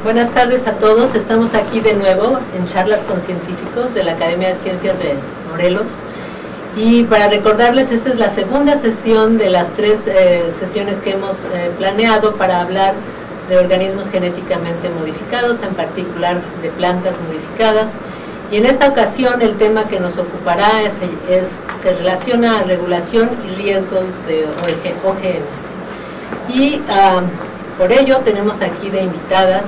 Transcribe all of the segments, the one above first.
Buenas tardes a todos. Estamos aquí de nuevo en Charlas con Científicos de la Academia de Ciencias de Morelos. Y para recordarles, esta es la segunda sesión de las 3 sesiones que hemos planeado para hablar de organismos genéticamente modificados, en particular de plantas modificadas. Y en esta ocasión el tema que nos ocupará se relaciona a regulación y riesgos de OGMs. Y por ello tenemos aquí de invitadas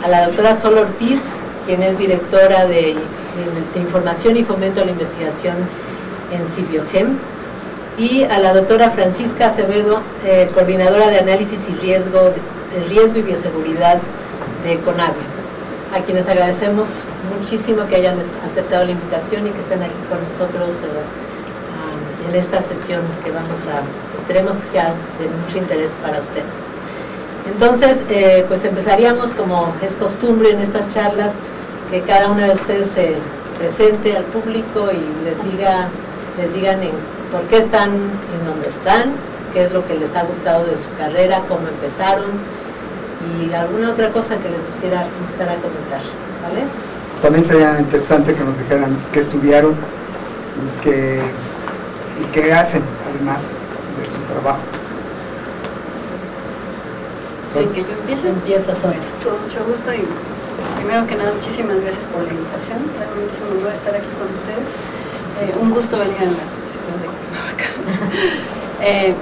a la doctora Sol Ortiz, quien es directora de Información y Fomento a la Investigación en Cibiogem, y a la doctora Francisca Acevedo, coordinadora de Análisis y Riesgo y Bioseguridad de CONABIO, a quienes agradecemos muchísimo que hayan aceptado la invitación y que estén aquí con nosotros en esta sesión que esperemos que sea de mucho interés para ustedes. Entonces, pues empezaríamos, como es costumbre en estas charlas, que cada una de ustedes se presente al público y les digan por qué están en donde están, qué es lo que les ha gustado de su carrera, cómo empezaron y alguna otra cosa que les gustara comentar, ¿sale? También sería interesante que nos dijeran qué estudiaron y qué hacen, además de su trabajo. ¿Que yo empiece? Empieza, Sol. Con mucho gusto y primero que nada muchísimas gracias por la invitación. Realmente es un honor estar aquí con ustedes. Un gusto venir a la ciudad de Cuernavaca.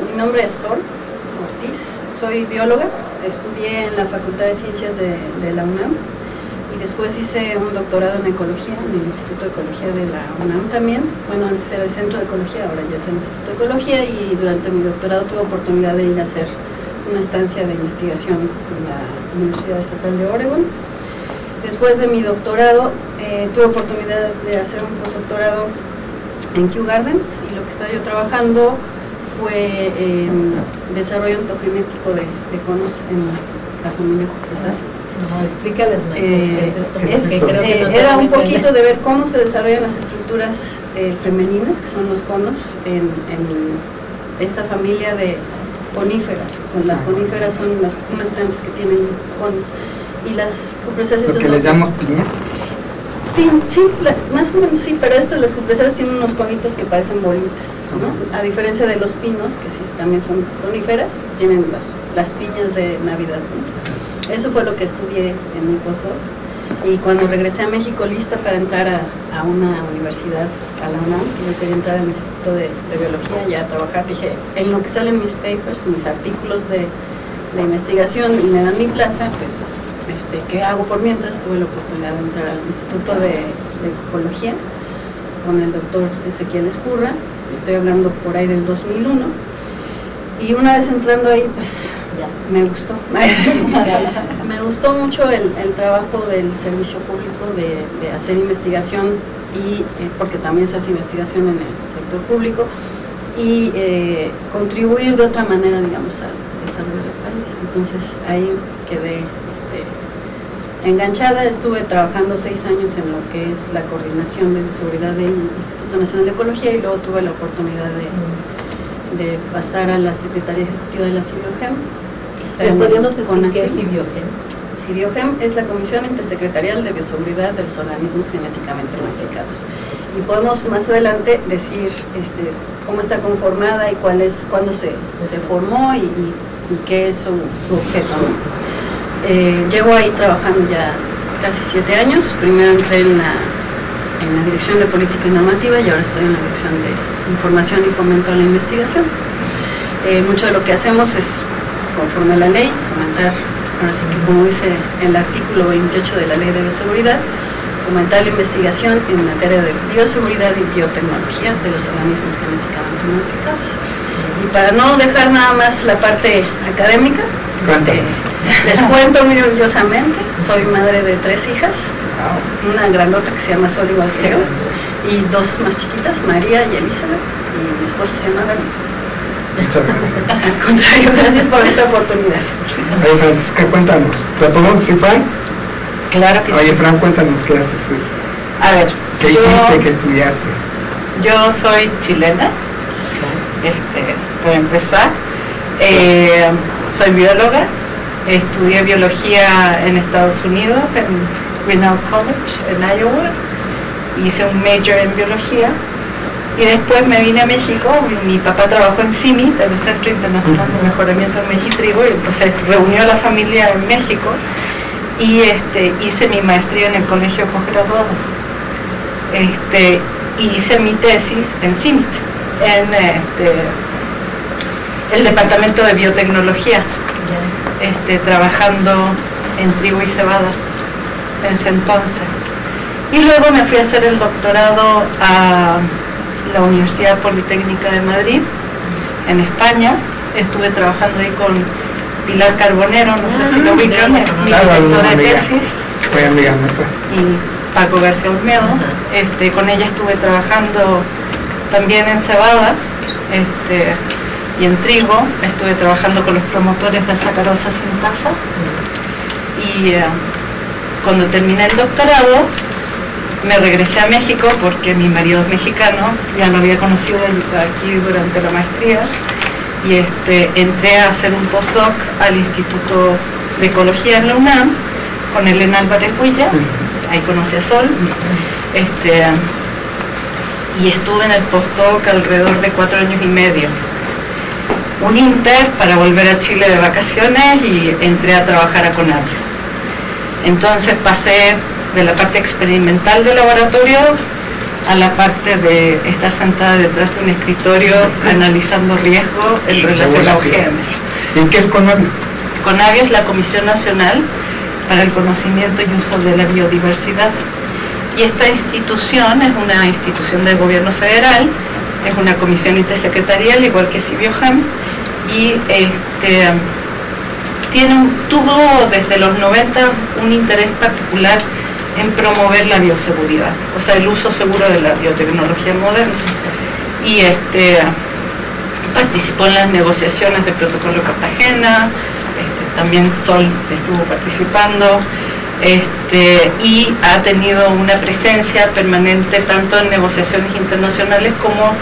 Mi nombre es Sol Ortiz, soy bióloga, estudié en la Facultad de Ciencias de la UNAM y después hice un doctorado en ecología en el Instituto de Ecología de la UNAM también. Bueno, antes era el Centro de Ecología, ahora ya es el Instituto de Ecología, y durante mi doctorado tuve oportunidad de ir a hacer una estancia de investigación en la Universidad Estatal de Oregon. Después de mi doctorado tuve oportunidad de hacer un postdoctorado en Kew Gardens, y lo que estaba yo trabajando fue desarrollo ontogenético de conos en la familia Cupressaceae. No, explícales qué es esto. Era un poquito de ver cómo se desarrollan las estructuras femeninas, que son los conos, en esta familia de coníferas. Las coníferas son unas plantas que tienen conos, y las Cupressaceae... ¿Lo que les llamamos piñas? Sí, más o menos sí, pero las Cupressaceae tienen unos conitos que parecen bolitas, ¿no? A diferencia de los pinos, que sí también son coníferas, tienen las piñas de Navidad, ¿no? Eso fue lo que estudié en mi postdoc, y cuando regresé a México lista para entrar a una universidad, a la UNAM, yo quería entrar al Instituto de Biología ya a trabajar, dije, en lo que salen mis papers, mis artículos de investigación y me dan mi plaza, pues ¿qué hago por mientras? Tuve la oportunidad de entrar al Instituto de Ecología con el doctor Ezequiel Escurra, estoy hablando por ahí del 2001, y una vez entrando ahí, pues me gustó. Me gustó mucho el trabajo del servicio público, de hacer investigación, y porque también se hace investigación en el sector público, y contribuir de otra manera, digamos, al desarrollo del país. Entonces ahí quedé enganchada. Estuve trabajando 6 años en lo que es la coordinación de bioseguridad del Instituto Nacional de Ecología, y luego tuve la oportunidad de pasar a la Secretaría Ejecutiva de la Cibiogem. ¿Les podríamos decir qué es Cibiogem? Cibiogem es la Comisión Intersecretarial de Bioseguridad de los Organismos Genéticamente Modificados. Y podemos más adelante decir cómo está conformada y cuándo se formó y qué es su objeto, ¿no? Llevo ahí trabajando ya casi 7 años. Primero entré en la Dirección de Política y Normativa, y ahora estoy en la Dirección de Información y Fomento a la Investigación. Mucho de lo que hacemos es, conforme a la ley, fomentar, ahora sí que como dice el artículo 28 de la Ley de Bioseguridad, fomentar la investigación en materia de bioseguridad y biotecnología de los organismos genéticamente modificados. Y para no dejar nada más la parte académica, les cuento muy orgullosamente, soy madre de 3 hijas, una grandota que se llama Sol, igual que yo, y 2 más chiquitas, María y Elizabeth, y mi esposo se llama David. Muchas gracias. Al contrario, gracias por esta oportunidad. Oye, Francisca, cuéntanos, ¿te podemos decir Fran? Claro que sí. Oye, Fran, cuéntanos qué haces. A ver, ¿qué hiciste, qué estudiaste? Yo soy chilena, por empezar. Soy bióloga, Estudié biología en Estados Unidos, en Grinnell College, en Iowa. Hice un major en biología. Y después me vine a México. Mi papá trabajó en CIMIT, el Centro Internacional de Mejoramiento de Maíz y Trigo, y entonces reunió a la familia en México. Y hice mi maestría en el colegio posgraduado. Y hice mi tesis en CIMIT, en el departamento de biotecnología, trabajando en trigo y cebada en ese entonces. Y luego me fui a hacer el doctorado a la Universidad Politécnica de Madrid, en España. Estuve trabajando ahí con Pilar Carbonero, no sé si lo ubican, mi directora de tesis. Fue amiga nuestra. Y Paco García Olmedo. Con ella estuve trabajando también en cebada y en trigo. Estuve trabajando con los promotores de sacarosa sintasa. Y cuando terminé el doctorado, me regresé a México porque mi marido es mexicano, ya lo había conocido aquí durante la maestría, y entré a hacer un postdoc al Instituto de Ecología en la UNAM con Elena Álvarez Huilla. Ahí conocí a Sol, y estuve en el postdoc alrededor de 4 años y medio. Un inter para volver a Chile de vacaciones y entré a trabajar a Conavio. Entonces pasé de la parte experimental del laboratorio a la parte de estar sentada detrás de un escritorio analizando riesgo en relación a OGM. ¿Y qué es Conavio? Conavio es la Comisión Nacional para el Conocimiento y Uso de la Biodiversidad. Y esta institución es una institución del gobierno federal, es una comisión intersecretarial, igual que CIBIOGEM, y tuvo desde los 90 un interés particular en promover la bioseguridad, o sea, el uso seguro de la biotecnología moderna. Y participó en las negociaciones de protocolo Cartagena, también Sol estuvo participando, y ha tenido una presencia permanente tanto en negociaciones internacionales como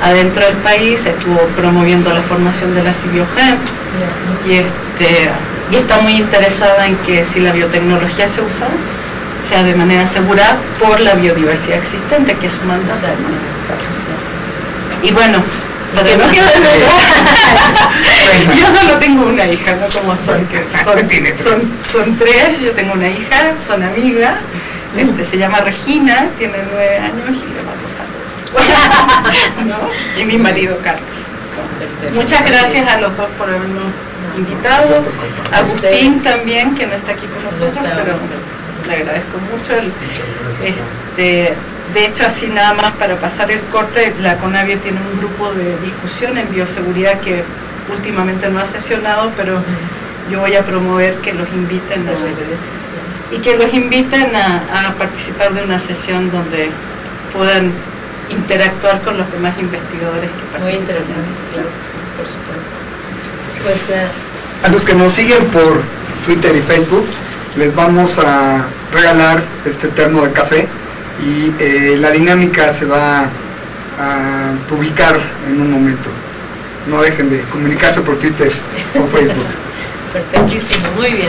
adentro del país. Estuvo promoviendo la formación de la CIBIOGEM, y está muy interesada en que si la biotecnología se usa, sea de manera segura por la biodiversidad existente, que es su mandato. Y bueno, yo solo tengo una hija, no como Sol, que son 3. Yo tengo una hija, son amigas. Se llama Regina, tiene 9 años y le va a ¿no? Y mi marido Carlos. Muchas gracias a los dos por habernos invitado. A Agustín también, que no está aquí con nosotros, pero le agradezco mucho. De hecho, así nada más para pasar el corte, la Conavio tiene un grupo de discusión en bioseguridad que últimamente no ha sesionado, pero yo voy a promover que los inviten a participar de una sesión donde puedan interactuar con los demás investigadores que participan. Muy interesante, claro que sí, por supuesto. Pues, a los que nos siguen por Twitter y Facebook, les vamos a regalar este termo de café, y la dinámica se va a publicar en un momento. No dejen de comunicarse por Twitter o Facebook. Perfectísimo, muy bien.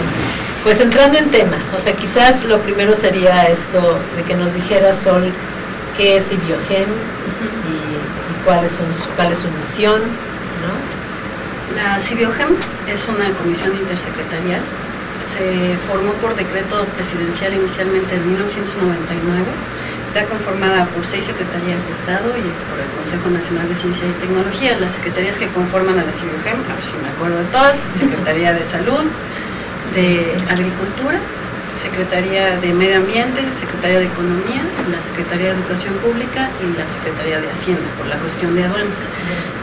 Pues entrando en tema, o sea, quizás lo primero sería esto de que nos dijera Sol qué es CIBIOGEM y cuál es su misión, ¿no? La CIBIOGEM es una comisión intersecretarial. Se formó por decreto presidencial inicialmente en 1999. Está conformada por 6 secretarías de Estado y por el Consejo Nacional de Ciencia y Tecnología. Las secretarías que conforman a la CIBIOGEM, a ver si me acuerdo de todas: Secretaría de Salud, de Agricultura, Secretaría de Medio Ambiente, Secretaría de Economía, la Secretaría de Educación Pública y la Secretaría de Hacienda, por la cuestión de aduanas.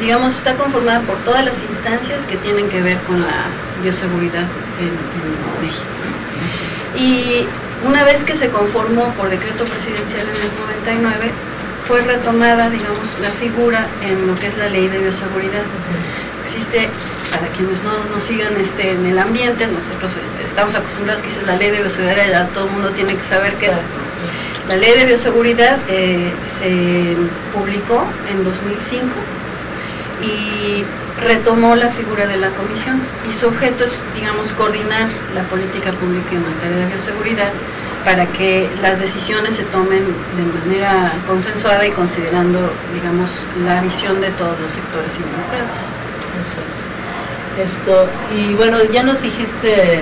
Digamos, está conformada por todas las instancias que tienen que ver con la bioseguridad en México. Y una vez que se conformó por decreto presidencial en el 99, fue retomada, digamos, la figura en lo que es la Ley de Bioseguridad. Existe, para quienes no nos sigan en el ambiente, nosotros estamos acostumbrados que es la Ley de Bioseguridad, ya todo el mundo tiene que saber qué es. La Ley de Bioseguridad se publicó en 2005 y retomó la figura de la comisión y su objeto es, digamos, coordinar la política pública en materia de bioseguridad para que las decisiones se tomen de manera consensuada y considerando, digamos, la visión de todos los sectores involucrados. Eso es. Y bueno, ya nos dijiste,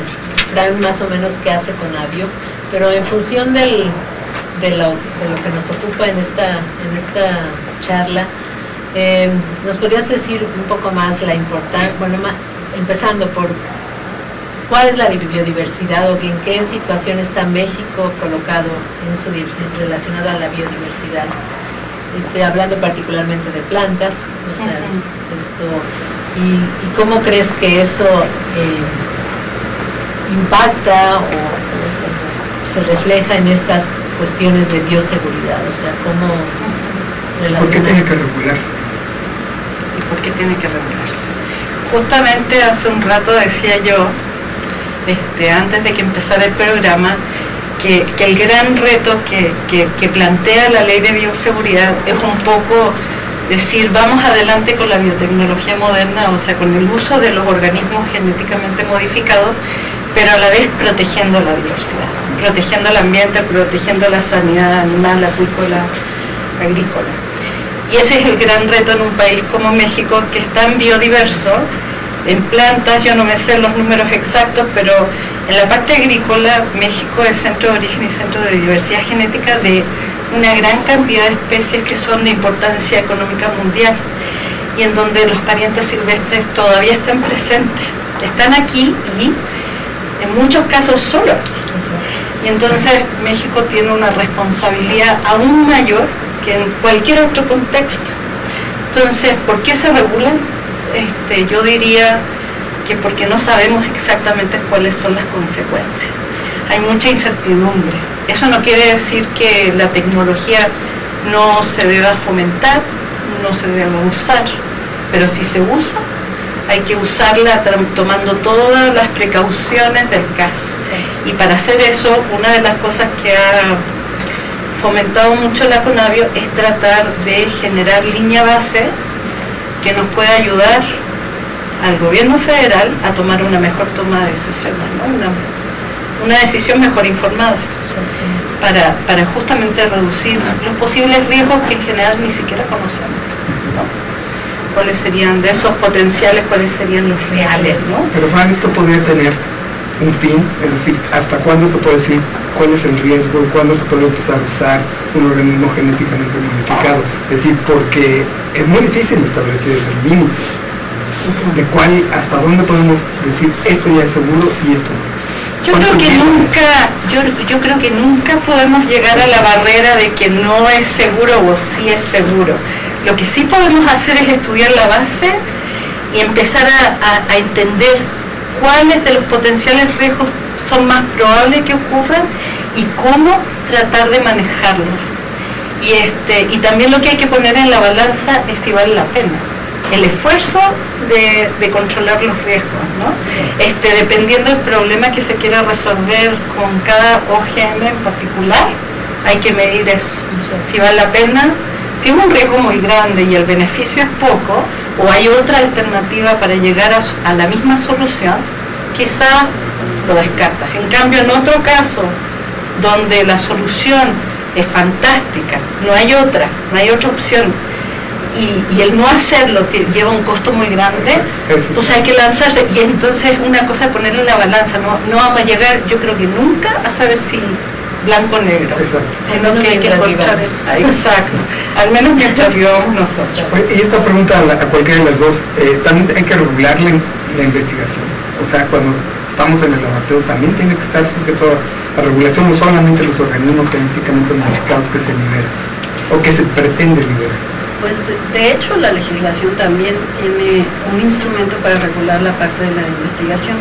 Fran, más o menos qué hace Conavio, pero en función de lo que nos ocupa en esta charla, ¿nos podrías decir un poco más la importancia, empezando por cuál es la biodiversidad o en qué situación está México colocado relacionado a la biodiversidad? Hablando particularmente de plantas, o sea, y cómo crees que eso impacta o se refleja en estas cuestiones de bioseguridad, o sea, cómo relacionar. ¿Por qué tiene que regularse? ¿Y por qué tiene que regularse? Justamente hace un rato decía yo, antes de que empezara el programa, que el gran reto que plantea la ley de bioseguridad es un poco decir, vamos adelante con la biotecnología moderna, o sea, con el uso de los organismos genéticamente modificados, pero a la vez protegiendo la diversidad, protegiendo el ambiente, protegiendo la sanidad animal, acuícola, agrícola. Y ese es el gran reto en un país como México, que es tan biodiverso. En plantas, yo no me sé los números exactos, pero en la parte agrícola, México es centro de origen y centro de diversidad genética de una gran cantidad de especies que son de importancia económica mundial y en donde los parientes silvestres todavía están presentes. Están aquí y en muchos casos solo aquí. Y entonces México tiene una responsabilidad aún mayor que en cualquier otro contexto. Entonces, ¿por qué se regulan? Yo diría que porque no sabemos exactamente cuáles son las consecuencias. Hay mucha incertidumbre. Eso no quiere decir que la tecnología no se deba fomentar, no se deba usar, pero si se usa, hay que usarla tomando todas las precauciones del caso. Y para hacer eso, una de las cosas que ha fomentado mucho la Conavio es tratar de generar línea base que nos pueda ayudar al gobierno federal a tomar una mejor toma de decisiones, ¿no? Una decisión mejor informada para justamente reducir los posibles riesgos que en general ni siquiera conocemos, ¿no? ¿Cuáles serían de esos potenciales, cuáles serían los reales, ¿no? Pero Fran, esto podría tener un fin, es decir, ¿hasta cuándo se puede decir cuál es el riesgo y cuándo se puede empezar a usar un organismo genéticamente modificado? Es decir, porque es muy difícil establecer el límite de cuál, hasta dónde podemos decir esto ya es seguro y esto no. Yo creo que nunca podemos llegar a la barrera de que no es seguro o sí es seguro. Lo que sí podemos hacer es estudiar la base y empezar a entender cuáles de los potenciales riesgos son más probables que ocurran y cómo tratar de manejarlos. Y también lo que hay que poner en la balanza es si vale la pena el esfuerzo de controlar los riesgos, ¿no? Sí. Dependiendo del problema que se quiera resolver con cada OGM en particular, hay que medir eso. Sí. Si vale la pena, si es un riesgo muy grande y el beneficio es poco, o hay otra alternativa para llegar a la misma solución, quizá lo descartas. En cambio, en otro caso, donde la solución es fantástica, no hay otra opción, y el no hacerlo lleva un costo muy grande, pues hay que lanzarse. Y entonces una cosa es ponerle en la balanza, no vamos a llegar, yo creo que nunca, a saber si blanco o negro, sino que hay que encontrar eso. Exacto, al menos mientras vivamos nosotros. Y esta pregunta a cualquiera de las dos, también hay que regular la investigación, o sea, cuando estamos en el laboratorio también tiene que estar sujeto a regulación, no solamente los organismos genéticamente modificados que se liberan o que se pretende liberar. Pues de hecho la legislación también tiene un instrumento para regular la parte de la investigación.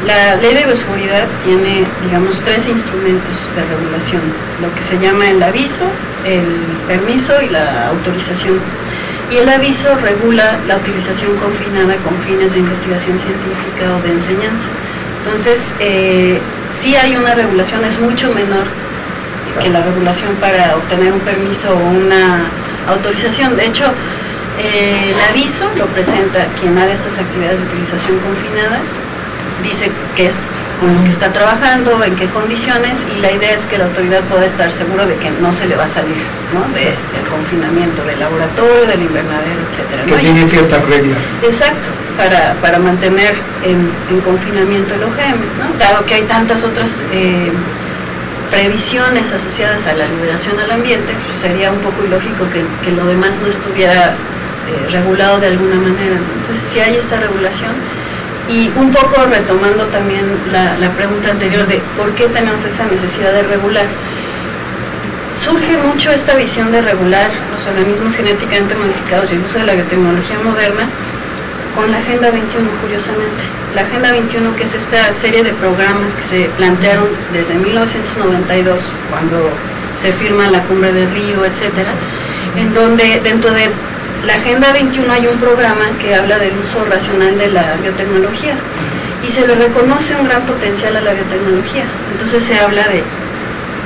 La ley de bioseguridad tiene, digamos, 3 instrumentos de regulación, lo que se llama el aviso, el permiso y la autorización. Y el aviso regula la utilización confinada con fines de investigación científica o de enseñanza. Entonces, sí hay una regulación, es mucho menor que la regulación para obtener un permiso o una autorización. De hecho, El aviso lo presenta quien haga estas actividades de utilización confinada, dice qué es con lo que está trabajando, en qué condiciones, y la idea es que la autoridad pueda estar segura de que no se le va a salir, ¿no?, del confinamiento, del laboratorio, del invernadero, etcétera, ¿no? Que sigue ciertas reglas. Exacto, para mantener en confinamiento el OGM, ¿no? Dado que hay tantas otras previsiones asociadas a la liberación al ambiente, pues sería un poco ilógico que lo demás no estuviera regulado de alguna manera, ¿no? Entonces sí hay esta regulación. Y un poco retomando también la pregunta anterior de por qué tenemos esa necesidad de regular, surge mucho esta visión de regular los organismos genéticamente modificados y el uso de la biotecnología moderna con la Agenda 21, curiosamente. La Agenda 21, que es esta serie de programas que se plantearon desde 1992, cuando se firma la Cumbre de Río, etcétera, en donde dentro de la Agenda 21 hay un programa que habla del uso racional de la biotecnología y se le reconoce un gran potencial a la biotecnología. Entonces se habla de,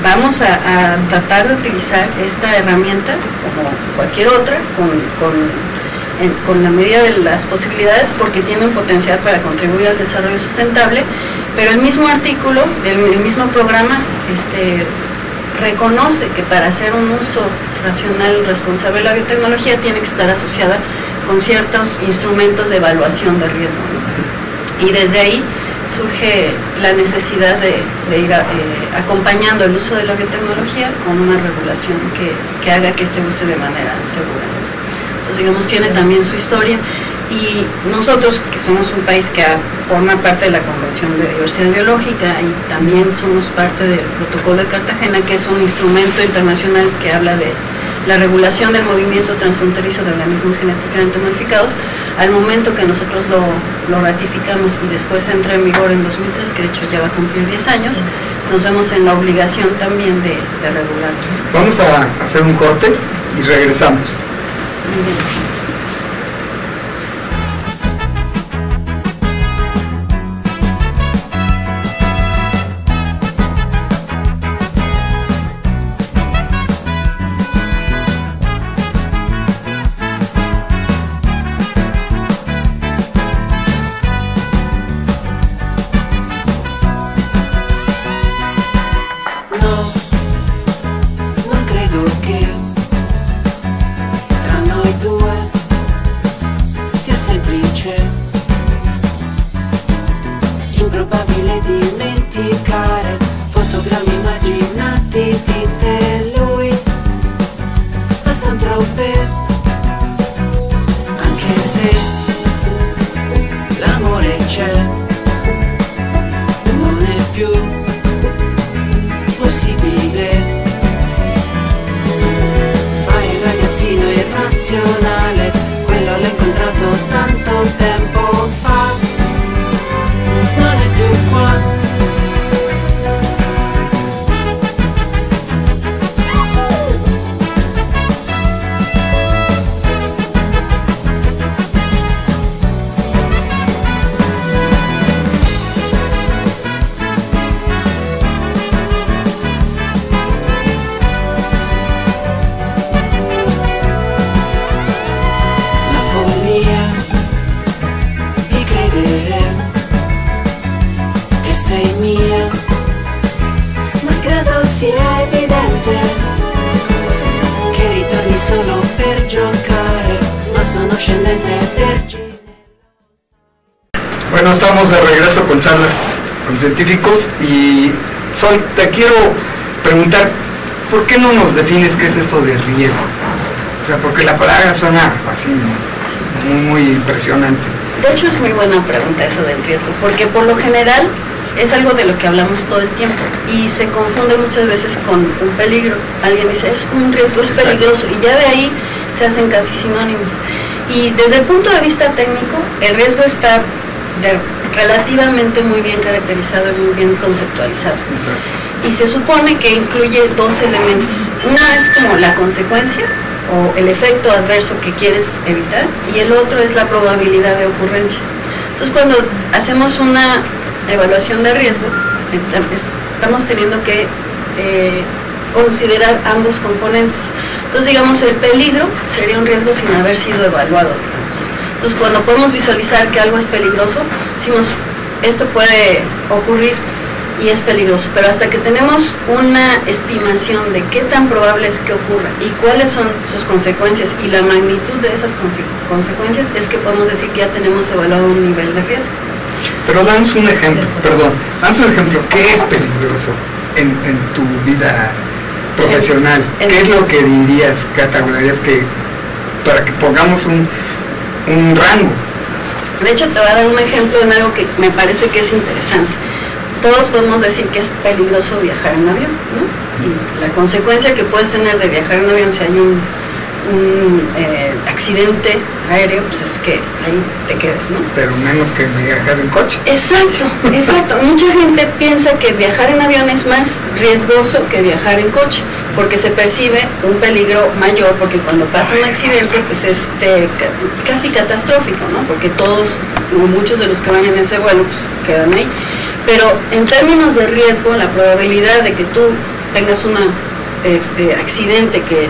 vamos a tratar de utilizar esta herramienta como cualquier otra, con la medida de las posibilidades, porque tiene un potencial para contribuir al desarrollo sustentable, pero el mismo artículo, el mismo programa, reconoce que para hacer un uso racional y responsable de la biotecnología tiene que estar asociada con ciertos instrumentos de evaluación de riesgo, ¿no? Y desde ahí surge la necesidad de ir acompañando el uso de la biotecnología con una regulación que haga que se use de manera segura, ¿no? Entonces, digamos, tiene también su historia, y nosotros, que somos un país que forma parte de la Convención de Diversidad Biológica y también somos parte del Protocolo de Cartagena, que es un instrumento internacional que habla de la regulación del movimiento transfronterizo de organismos genéticamente modificados, al momento que nosotros lo ratificamos y después entra en vigor en 2003, que de hecho ya va a cumplir 10 años, nos vemos en la obligación también de regularlo. Vamos a hacer un corte y regresamos. Muy bien. Bueno, estamos de regreso con charlas con científicos y Sol, te quiero preguntar, ¿por qué no nos defines qué es esto de riesgo? O sea, porque la palabra suena así, ¿no? Muy impresionante. De hecho es muy buena pregunta eso del riesgo, porque por lo general es algo de lo que hablamos todo el tiempo y se confunde muchas veces con un peligro. Alguien dice, es un riesgo, es peligroso, y ya de ahí se hacen casi sinónimos. Y desde el punto de vista técnico, el riesgo está relativamente muy bien caracterizado y muy bien conceptualizado. Exacto. Y se supone que incluye dos elementos. Una es como la consecuencia o el efecto adverso que quieres evitar, y el otro es la probabilidad de ocurrencia. Entonces, cuando hacemos una evaluación de riesgo, estamos teniendo que considerar ambos componentes. Entonces, digamos, el peligro sería un riesgo sin haber sido evaluado, digamos. Entonces, cuando podemos visualizar que algo es peligroso, decimos, esto puede ocurrir y es peligroso, pero hasta que tenemos una estimación de qué tan probable es que ocurra y cuáles son sus consecuencias y la magnitud de esas consecuencias, es que podemos decir que ya tenemos evaluado un nivel de riesgo. Pero danos un ejemplo, danos un ejemplo, ¿qué es peligroso en tu vida profesional? Sí. ¿Qué es lo que dirías, categorizarías que, para que pongamos un rango? De hecho, te voy a dar un ejemplo en algo que me parece que es interesante. Todos podemos decir que es peligroso viajar en avión, ¿no? Y la consecuencia que puedes tener de viajar en avión si hay un accidente aéreo, pues es que ahí te quedes, ¿no? Pero menos que viajar en coche. Exacto. Mucha gente piensa que viajar en avión es más riesgoso que viajar en coche, porque se percibe un peligro mayor, porque cuando pasa un accidente, pues es casi catastrófico, ¿no? Porque todos, o muchos de los que van en ese vuelo, pues quedan ahí. Pero en términos de riesgo, la probabilidad de que tú tengas un accidente que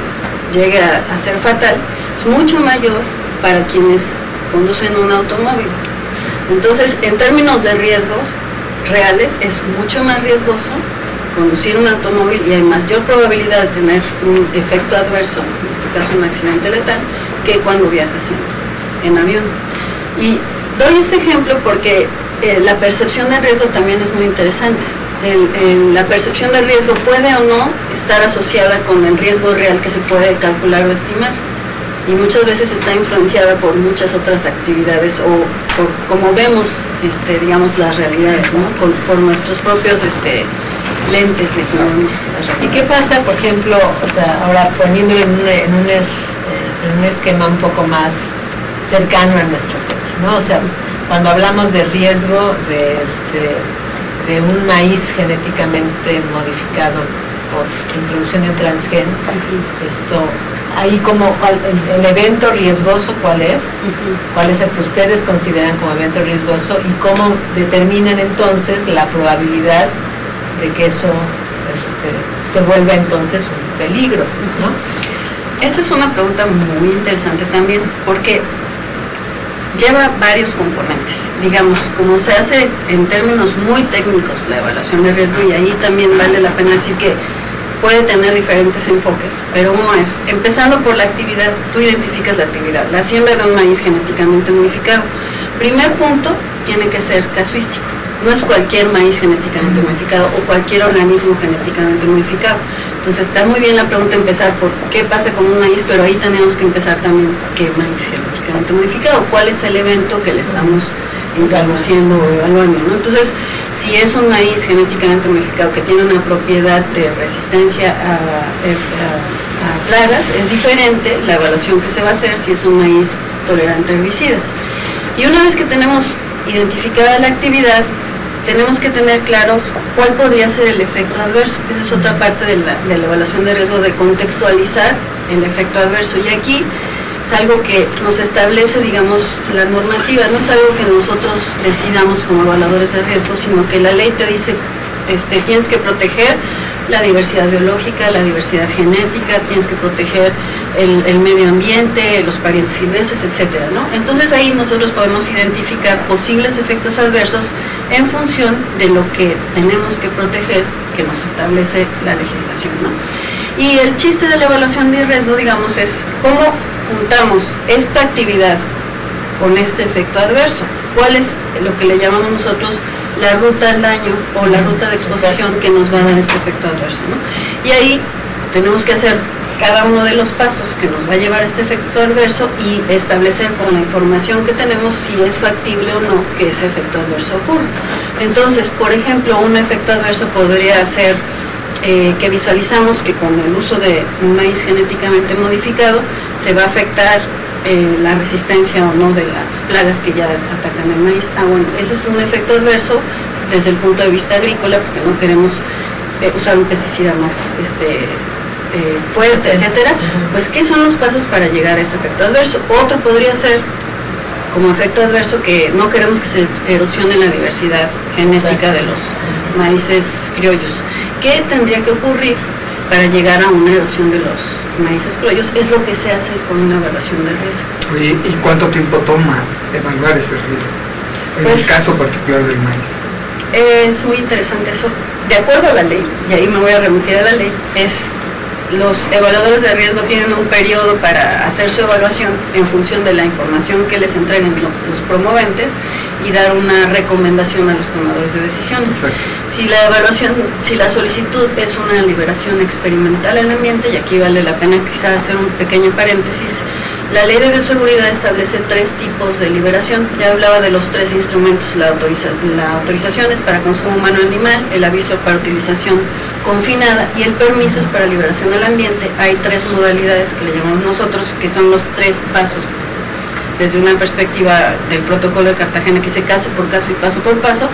llegue a ser fatal es mucho mayor para quienes conducen un automóvil. Entonces, en términos de riesgos reales, es mucho más riesgoso conducir un automóvil y hay mayor probabilidad de tener un efecto adverso, en este caso un accidente letal, que cuando viajas en avión. Y doy este ejemplo porque la percepción de riesgo también es muy interesante. La percepción de riesgo puede o no estar asociada con el riesgo real que se puede calcular o estimar, y muchas veces está influenciada por muchas otras actividades o por cómo vemos digamos las realidades, ¿no? Por nuestros propios lentes de cómo vemos las realidades. ¿Y qué pasa, por ejemplo, o sea, ahora poniéndolo en un esquema un poco más cercano a nuestro tema, ¿no? O sea, cuando hablamos de riesgo de un maíz genéticamente modificado por introducción de un transgen, ahí como el evento riesgoso, ¿cuál es? ¿Cuál es el que ustedes consideran como evento riesgoso y cómo determinan entonces la probabilidad de que eso se vuelva entonces un peligro, ¿no? Esta es una pregunta muy interesante también, porque lleva varios componentes. Digamos, como se hace en términos muy técnicos la evaluación de riesgo, y ahí también vale la pena decir que puede tener diferentes enfoques, pero uno es, empezando por la actividad, tú identificas la actividad, la siembra de un maíz genéticamente modificado. Primer punto, tiene que ser casuístico. No es cualquier maíz genéticamente modificado o cualquier organismo genéticamente modificado. Entonces está muy bien la pregunta empezar por qué pasa con un maíz, pero ahí tenemos que empezar también qué maíz genéticamente modificado, cuál es el evento que le estamos introduciendo o evaluando, ¿no? Entonces, si es un maíz genéticamente modificado que tiene una propiedad de resistencia a plagas, es diferente la evaluación que se va a hacer si es un maíz tolerante a herbicidas. Y una vez que tenemos identificada la actividad, tenemos que tener claros cuál podría ser el efecto adverso. Esa es otra parte de la evaluación de riesgo, de contextualizar el efecto adverso. Y aquí es algo que nos establece, digamos, la normativa. No es algo que nosotros decidamos como evaluadores de riesgo, sino que la ley te dice, tienes que proteger la diversidad biológica, la diversidad genética, tienes que proteger el medio ambiente, los parientes silvestres, etcétera, ¿no? Entonces ahí nosotros podemos identificar posibles efectos adversos en función de lo que tenemos que proteger, que nos establece la legislación, ¿no? Y el chiste de la evaluación de riesgo, digamos, es cómo juntamos esta actividad con este efecto adverso. ¿Cuál es lo que le llamamos nosotros la ruta al daño o la ruta de exposición que nos va a dar este efecto adverso, ¿no? Y ahí tenemos que hacer cada uno de los pasos que nos va a llevar a este efecto adverso y establecer con la información que tenemos si es factible o no que ese efecto adverso ocurra. Entonces, por ejemplo, un efecto adverso podría ser que visualizamos que con el uso de un maíz genéticamente modificado se va a afectar la resistencia o no de las plagas que ya atacan el maíz. Bueno, ese es un efecto adverso desde el punto de vista agrícola, porque no queremos usar un pesticida más fuerte, etcétera. Pues, ¿qué son los pasos para llegar a ese efecto adverso? Otro podría ser como efecto adverso que no queremos que se erosione la diversidad genética de los maíces criollos. ¿Qué tendría que ocurrir para llegar a una erosión de los maíces criollos. Es lo que se hace con una evaluación de riesgo. Oye, ¿y cuánto tiempo toma evaluar ese riesgo? En Pues, el caso particular del maíz. Es muy interesante eso. De acuerdo a la ley, y ahí me voy a remitir a la ley, los evaluadores de riesgo tienen un periodo para hacer su evaluación en función de la información que les entreguen los promoventes y dar una recomendación a los tomadores de decisiones. Exacto. Si la solicitud es una liberación experimental en el ambiente, y aquí vale la pena quizá hacer un pequeño paréntesis, la ley de bioseguridad establece 3 tipos de liberación. Ya hablaba de los 3 instrumentos: la autorización es para consumo humano animal, el aviso para utilización confinada y el permiso es para liberación al ambiente. Hay 3 modalidades que le llamamos nosotros, que son los 3 pasos desde una perspectiva del protocolo de Cartagena, que dice caso por caso y paso por paso.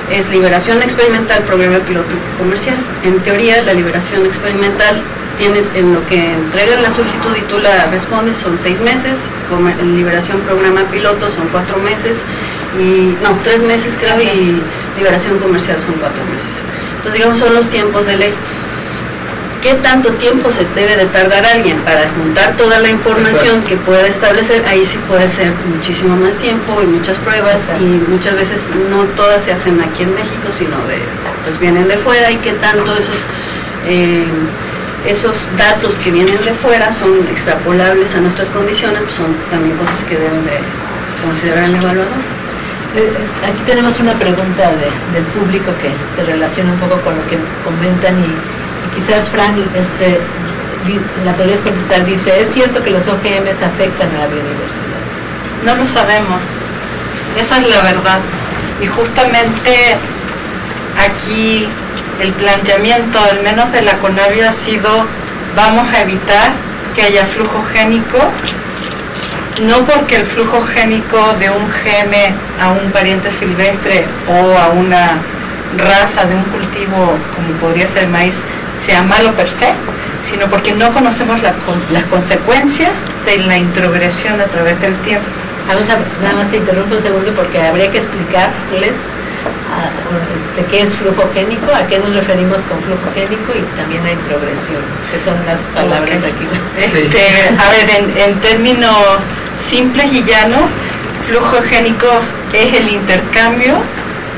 Es liberación experimental, programa piloto comercial. En teoría, la liberación experimental tienes en lo que entregan la solicitud y tú la respondes, son 6 meses, liberación programa piloto son 4 meses, 3 meses creo, y liberación comercial son 4 meses. Entonces, digamos, son los tiempos de ley. ¿Qué tanto tiempo se debe de tardar alguien para juntar toda la información que pueda establecer? Ahí sí puede ser muchísimo más tiempo y muchas pruebas, y muchas veces no todas se hacen aquí en México, sino pues vienen de fuera, y qué tanto esos datos que vienen de fuera son extrapolables a nuestras condiciones, pues son también cosas que deben de considerar el evaluador. Aquí tenemos una pregunta del público que se relaciona un poco con lo que comentan, y quizás Fran la podrías contestar. Dice: ¿es cierto que los OGMs afectan a la biodiversidad? No lo sabemos, esa es la verdad. Y justamente aquí el planteamiento, al menos de la CONABIO, ha sido: vamos a evitar que haya flujo génico, no porque el flujo génico de un gene a un pariente silvestre o a una raza de un cultivo como podría ser el maíz sea malo per se, sino porque no conocemos las consecuencias de la introgresión a través del tiempo. Nada más te interrumpo un segundo, porque habría que explicarles qué es flujo génico, a qué nos referimos con flujo génico, y también a introgresión, que son las palabras aquí. A ver, en términos simples y llanos, flujo génico es el intercambio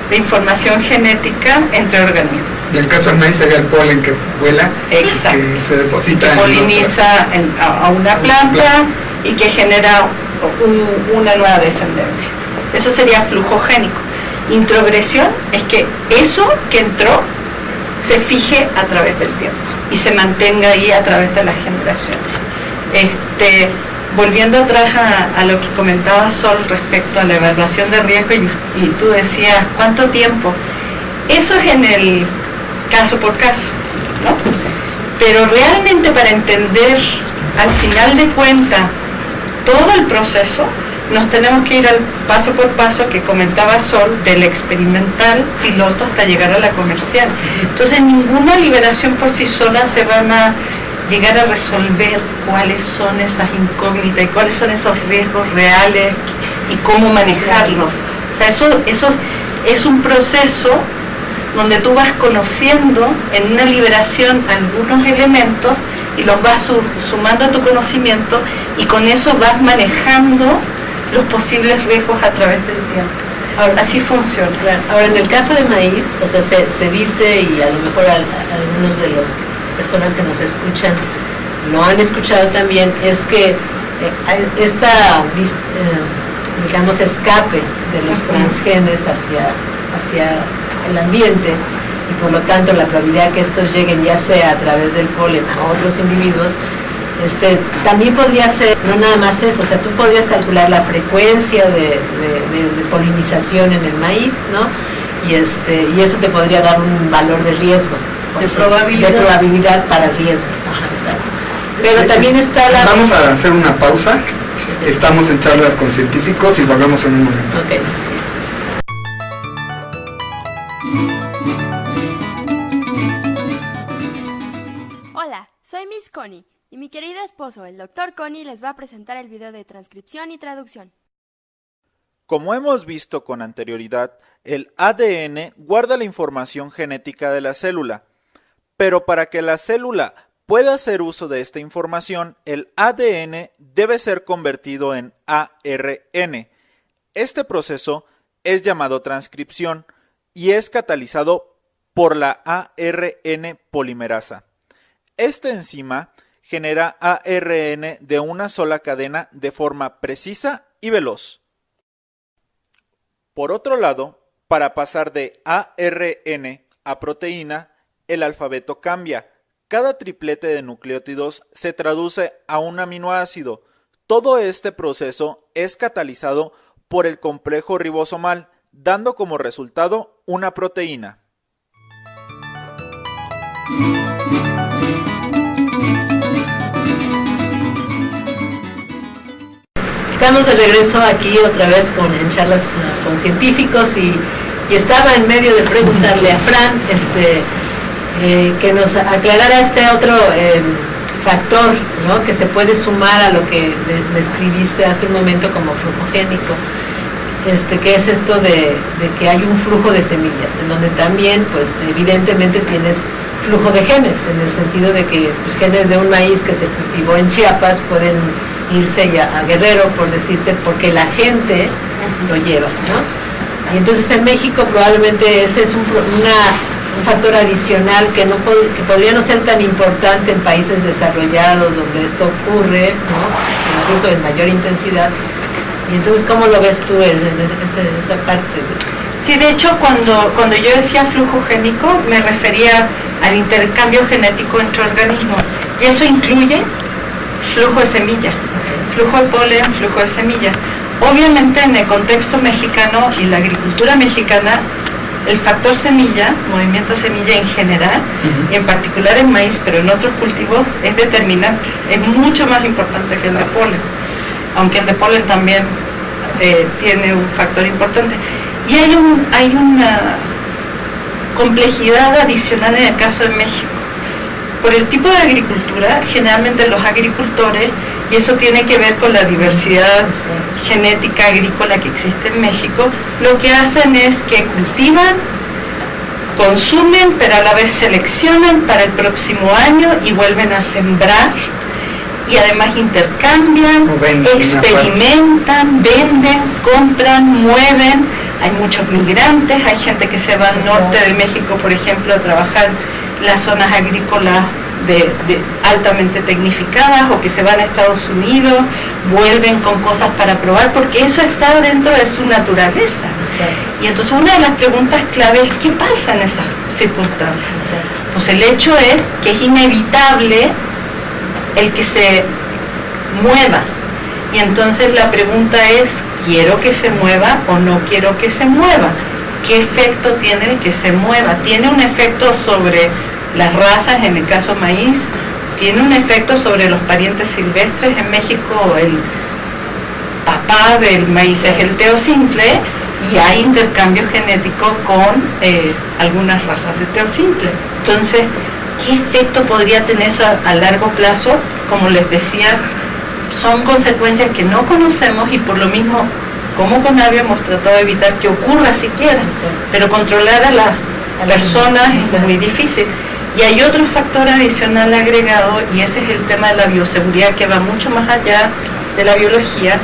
de información genética entre organismos. En el caso del maíz sería el polen que vuela, exacto, que se deposita, que poliniza a una planta y que genera una nueva descendencia. Eso sería flujo génico. Introgresión es que eso que entró se fije a través del tiempo y se mantenga ahí a través de las generaciones. Volviendo atrás a lo que comentaba Sol respecto a la evaluación de riesgo, y tú decías, ¿cuánto tiempo? Eso es en el caso por caso, ¿no? Pero realmente, para entender al final de cuentas todo el proceso, nos tenemos que ir al paso por paso que comentaba Sol, del experimental piloto hasta llegar a la comercial. Entonces, ninguna liberación por sí sola se van a llegar a resolver cuáles son esas incógnitas y cuáles son esos riesgos reales y cómo manejarlos. O sea, eso es un proceso donde tú vas conociendo en una liberación algunos elementos y los vas sumando a tu conocimiento, y con eso vas manejando los posibles riesgos a través del tiempo. Ahora, así funciona. Ahora, en el caso de maíz, o sea, se dice, y a lo mejor algunos de las personas que nos escuchan lo han escuchado también, es que digamos, escape de los transgenes hacia el ambiente, y por lo tanto la probabilidad que estos lleguen, ya sea a través del polen a otros individuos, también podría ser, no nada más eso, o sea, tú podrías calcular la frecuencia de polinización en el maíz, ¿no? Y eso te podría dar un valor de riesgo, de probabilidad para el riesgo. Ajá, exacto. Pero también está la... Vamos a hacer una pausa. Estamos en charlas con científicos y volvemos en un momento. Okay. Hola, soy Miss Connie, y mi querido esposo, el Dr. Connie, les va a presentar el video de transcripción y traducción. Como hemos visto con anterioridad, el ADN guarda la información genética de la célula, Pero para que la célula pueda hacer uso de esta información, el ADN debe ser convertido en ARN. Este proceso es llamado transcripción y es catalizado por la ARN polimerasa. Esta enzima genera ARN de una sola cadena de forma precisa y veloz. Por otro lado, para pasar de ARN a proteína, el alfabeto cambia. Cada triplete de nucleótidos se traduce a un aminoácido. Todo este proceso es catalizado por el complejo ribosomal, dando como resultado una proteína. Estamos de regreso aquí otra vez en charlas con científicos y estaba en medio de preguntarle a Fran que nos aclarara este otro factor, ¿no?, que se puede sumar a lo que describiste hace un momento como flujogénico, que es esto de que hay un flujo de semillas, en donde también, pues evidentemente tienes flujo de genes, en el sentido de que pues, genes de un maíz que se cultivó en Chiapas pueden irse ya a Guerrero, por decirte, porque la gente lo lleva, ¿no? Y entonces en México probablemente ese es un factor adicional que podría no ser tan importante en países desarrollados donde esto ocurre, ¿no?, incluso en mayor intensidad. Y entonces, ¿cómo lo ves tú en esa parte? Sí, de hecho, cuando yo decía flujo génico, me refería al intercambio genético entre organismos. Y eso incluye flujo de semilla, flujo de polen, flujo de semilla. Obviamente, en el contexto mexicano y la agricultura mexicana, el factor semilla, movimiento semilla en general, y en particular en maíz, pero en otros cultivos, es determinante. Es mucho más importante que el de polen, aunque el de polen también tiene un factor importante. Y hay una complejidad adicional en el caso de México. Por el tipo de agricultura, generalmente los agricultores, y eso tiene que ver con la diversidad genética agrícola que existe en México, lo que hacen es que cultivan, consumen, pero a la vez seleccionan para el próximo año y vuelven a sembrar, y además intercambian, experimentan, venden, compran, mueven. Hay muchos migrantes, hay gente que se va al norte de México, por ejemplo, a trabajar en las zonas agrícolas altamente tecnificadas, o que se van a Estados Unidos, vuelven con cosas para probar, porque eso está dentro de su naturaleza. Y entonces una de las preguntas clave es ¿qué pasa en esas circunstancias? Pues el hecho es que es inevitable el que se mueva. Y entonces la pregunta es, ¿quiero que se mueva o no quiero que se mueva? ¿Qué efecto tiene el que se mueva? ¿Tiene un efecto sobre las razas, en el caso maíz? ¿Tiene un efecto sobre los parientes silvestres? En México el papá del maíz es el teocintle, y hay intercambio genético con algunas razas de teocintle. Entonces, ¿qué efecto podría tener eso a largo plazo? Como les decía, son consecuencias que no conocemos, y por lo mismo, como Conavio hemos tratado de evitar que ocurra siquiera, pero controlar a las personas es muy difícil. Y hay otro factor adicional agregado, y ese es el tema de la bioseguridad, que va mucho más allá de la biología,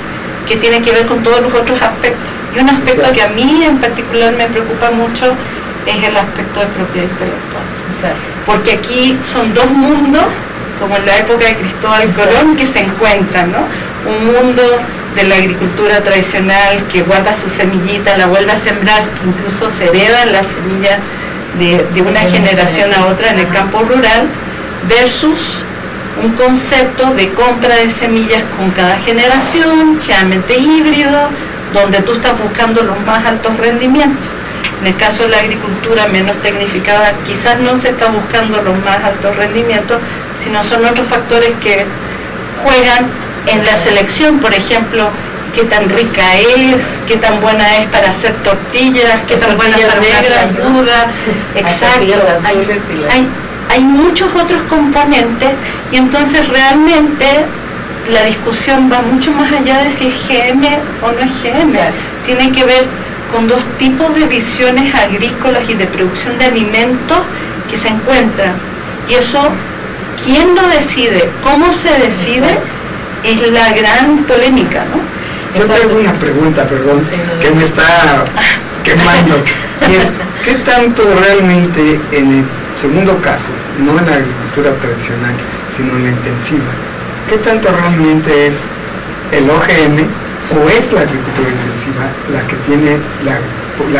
que tiene que ver con todos los otros aspectos. Y un aspecto que a mí en particular me preocupa mucho es el aspecto de propiedad intelectual. Porque aquí son dos mundos, como en la época de Cristóbal Colón, que se encuentran, ¿no? Un mundo de la agricultura tradicional que guarda su semillita, la vuelve a sembrar, incluso se heredan las semillas de una generación a otra en el campo rural, versus un concepto de compra de semillas con cada generación, generalmente híbrido, donde tú estás buscando los más altos rendimientos. En el caso de la agricultura menos tecnificada, quizás no se está buscando los más altos rendimientos, sino son otros factores que juegan en la selección. Por ejemplo, qué tan rica es, qué tan buena es para hacer tortillas, qué tan buena para negras, duda. Exacto. Hay muchos otros componentes, y entonces realmente la discusión va mucho más allá de si es GM o no es GM. Tiene que ver con dos tipos de visiones agrícolas y de producción de alimentos que se encuentran Y eso, ¿quién lo decide? ¿Cómo se decide? Exacto. Es la gran polémica, ¿no? Yo tengo una pregunta, perdón, Sí, no, que me está quemando. Y es, ¿qué tanto realmente en el segundo caso, no en la agricultura tradicional, sino en la intensiva, qué tanto realmente es el OGM o es la agricultura intensiva la que tiene la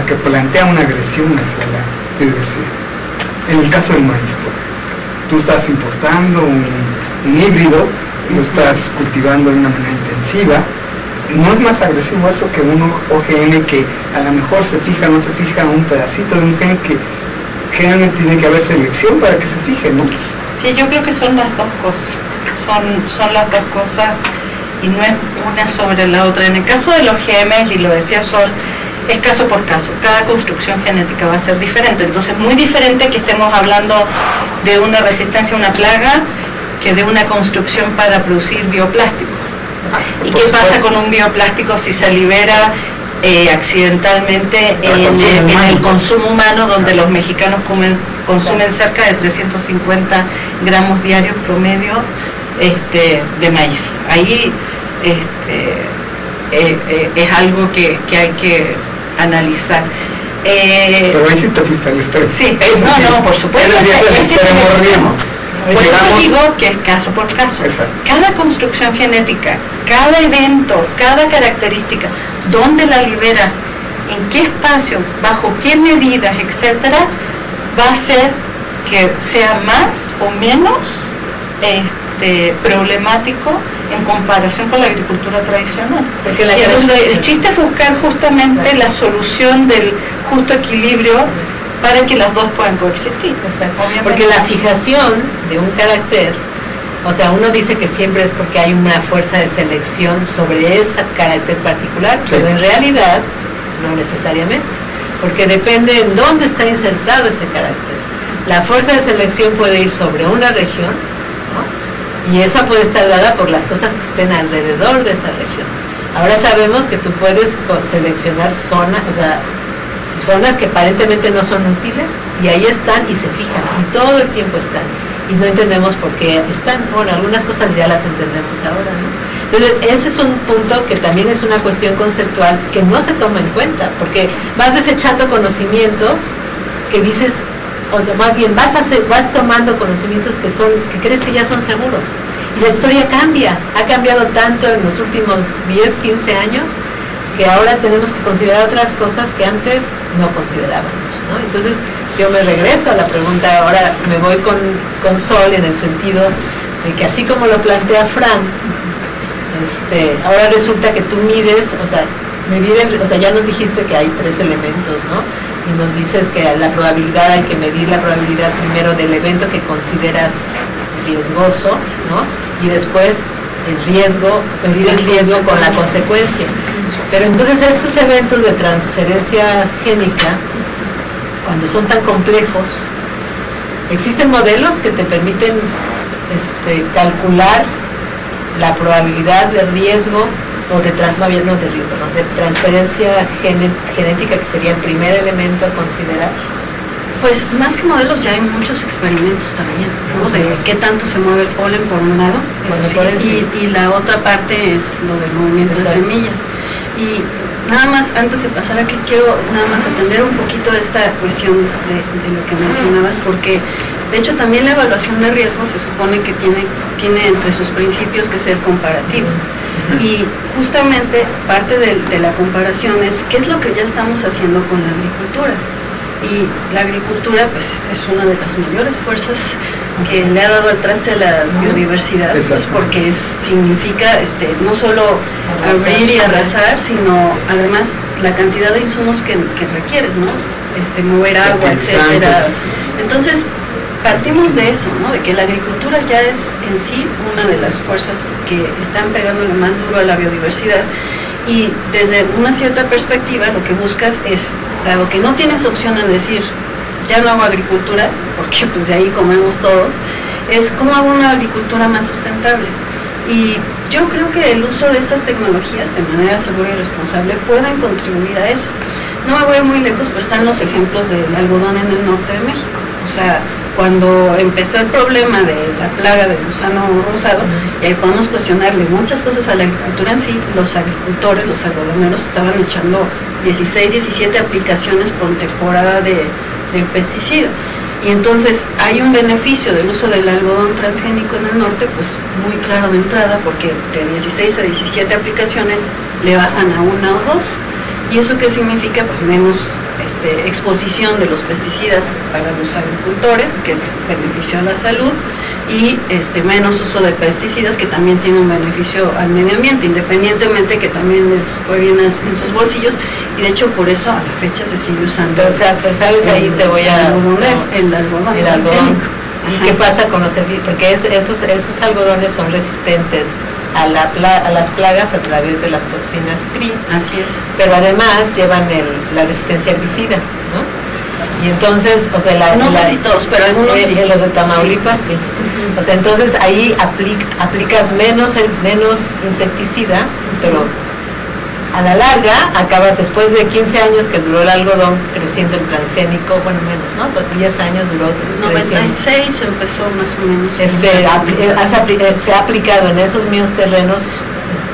que plantea una agresión hacia la biodiversidad? En el caso del maíz, tú estás importando un híbrido, lo estás cultivando de una manera intensiva. ¿No es más agresivo eso que un OGM que a lo mejor se fija, no se fija un pedacito de un gen que generalmente tiene que haber selección para que se fije, ¿no? Sí, yo creo que son las dos cosas. Son las dos cosas y no es una sobre la otra. En el caso de los OGM, y lo decía Sol, es caso por caso. Cada construcción genética va a ser diferente. Entonces, muy diferente que estemos hablando de una resistencia a una plaga que de una construcción para producir bioplástico. ¿Y qué pasa con un bioplástico si se libera accidentalmente en el consumo humano, donde los mexicanos consumen cerca de 350 gramos diarios promedio de maíz? Ahí es algo que hay que analizar. Pero ahí sí te fuiste al extremo. Sí, no, por supuesto. Por eso digo que es caso por caso. Exacto. Cada construcción genética, cada evento, cada característica, dónde la libera, en qué espacio, bajo qué medidas, etcétera, va a hacer que sea más o menos problemático en comparación con la agricultura tradicional. Porque el chiste es buscar justamente la solución del justo equilibrio para que las dos puedan coexistir. Porque la fijación de un carácter, o sea, uno dice que siempre es porque hay una fuerza de selección sobre ese carácter particular, sí, pero en realidad no necesariamente, porque depende en dónde está insertado ese carácter. La fuerza de selección puede ir sobre una región, ¿no? Y eso puede estar dada por las cosas que estén alrededor de esa región. Ahora sabemos que tú puedes seleccionar zonas, o sea, zonas que aparentemente no son útiles, y ahí están y se fijan, y todo el tiempo están, y no entendemos por qué están. Bueno, algunas cosas ya las entendemos ahora, ¿no? Entonces, ese es un punto que también es una cuestión conceptual que no se toma en cuenta, porque vas desechando conocimientos que dices, o más bien vas tomando conocimientos que crees que ya son seguros, y la historia cambia, ha cambiado tanto en los últimos 10, 15 años, que ahora tenemos que considerar otras cosas que antes no considerábamos, ¿no? Entonces yo me regreso a la pregunta, ahora me voy con Sol en el sentido de que así como lo plantea Fran, ahora resulta que tú mides, o sea, ya nos dijiste que hay 3 elementos, ¿no? Y nos dices que la probabilidad, hay que medir la probabilidad primero del evento que consideras riesgoso, ¿no? Y después medir el riesgo con la consecuencia. Pero entonces estos eventos de transferencia génica, cuando son tan complejos, existen modelos que te permiten calcular la probabilidad de riesgo o de transferencia genética, que sería el primer elemento a considerar. Pues más que modelos ya hay muchos experimentos también, ¿no? De qué tanto se mueve el polen por un lado, eso sí, y la otra parte es lo del movimiento de semillas. Y nada más, antes de pasar aquí, quiero nada más atender un poquito de esta cuestión de lo que mencionabas, porque de hecho también la evaluación de riesgo se supone que tiene entre sus principios que ser comparativo. Y justamente parte de la comparación es qué es lo que ya estamos haciendo con la agricultura. Y la agricultura pues es una de las mayores fuerzas que le ha dado al traste a la biodiversidad, pues, porque significa no solo abrir y arrasar, sino además la cantidad de insumos que requieres, ¿no? Mover agua, etcétera. Entonces partimos de eso, ¿no? De que la agricultura ya es en sí una de las fuerzas que están pegándole más duro a la biodiversidad. Y desde una cierta perspectiva lo que buscas es, dado que no tienes opción en decir ya no hago agricultura, porque pues de ahí comemos todos, es cómo hago una agricultura más sustentable. Y yo creo que el uso de estas tecnologías de manera segura y responsable pueden contribuir a eso. No me voy muy lejos, pues están los ejemplos del algodón en el norte de México. O sea, cuando empezó el problema de la plaga del gusano rosado, y ahí podemos cuestionarle muchas cosas a la agricultura en sí, los agricultores, los algodoneros estaban echando 16, 17 aplicaciones por temporada de pesticida. Y entonces hay un beneficio del uso del algodón transgénico en el norte, pues muy claro de entrada, porque de 16 a 17 aplicaciones le bajan a 1 o 2. ¿Y eso qué significa? Pues menos exposición de los pesticidas para los agricultores, que es beneficio a la salud, y menos uso de pesticidas, que también tiene un beneficio al medio ambiente, independientemente que también les fue bien en sus bolsillos, y de hecho por eso a la fecha se sigue usando. O sea, pues sabes, ahí te voy a... El algodón. ¿Y qué pasa con los herbicidas? Porque esos algodones son resistentes a las plagas a través de las toxinas CRI. Así es. Pero además llevan la resistencia herbicida, ¿no? Y entonces, o sea, no sé si todos, pero algunos sí. Los de Tamaulipas sí. O sea, entonces ahí aplicas menos insecticida, pero a la larga acabas, después de 15 años que duró el algodón creciendo el transgénico, bueno, menos, ¿no? 10 años duró. 96 empezó más o menos. Se ha aplicado en esos mismos terrenos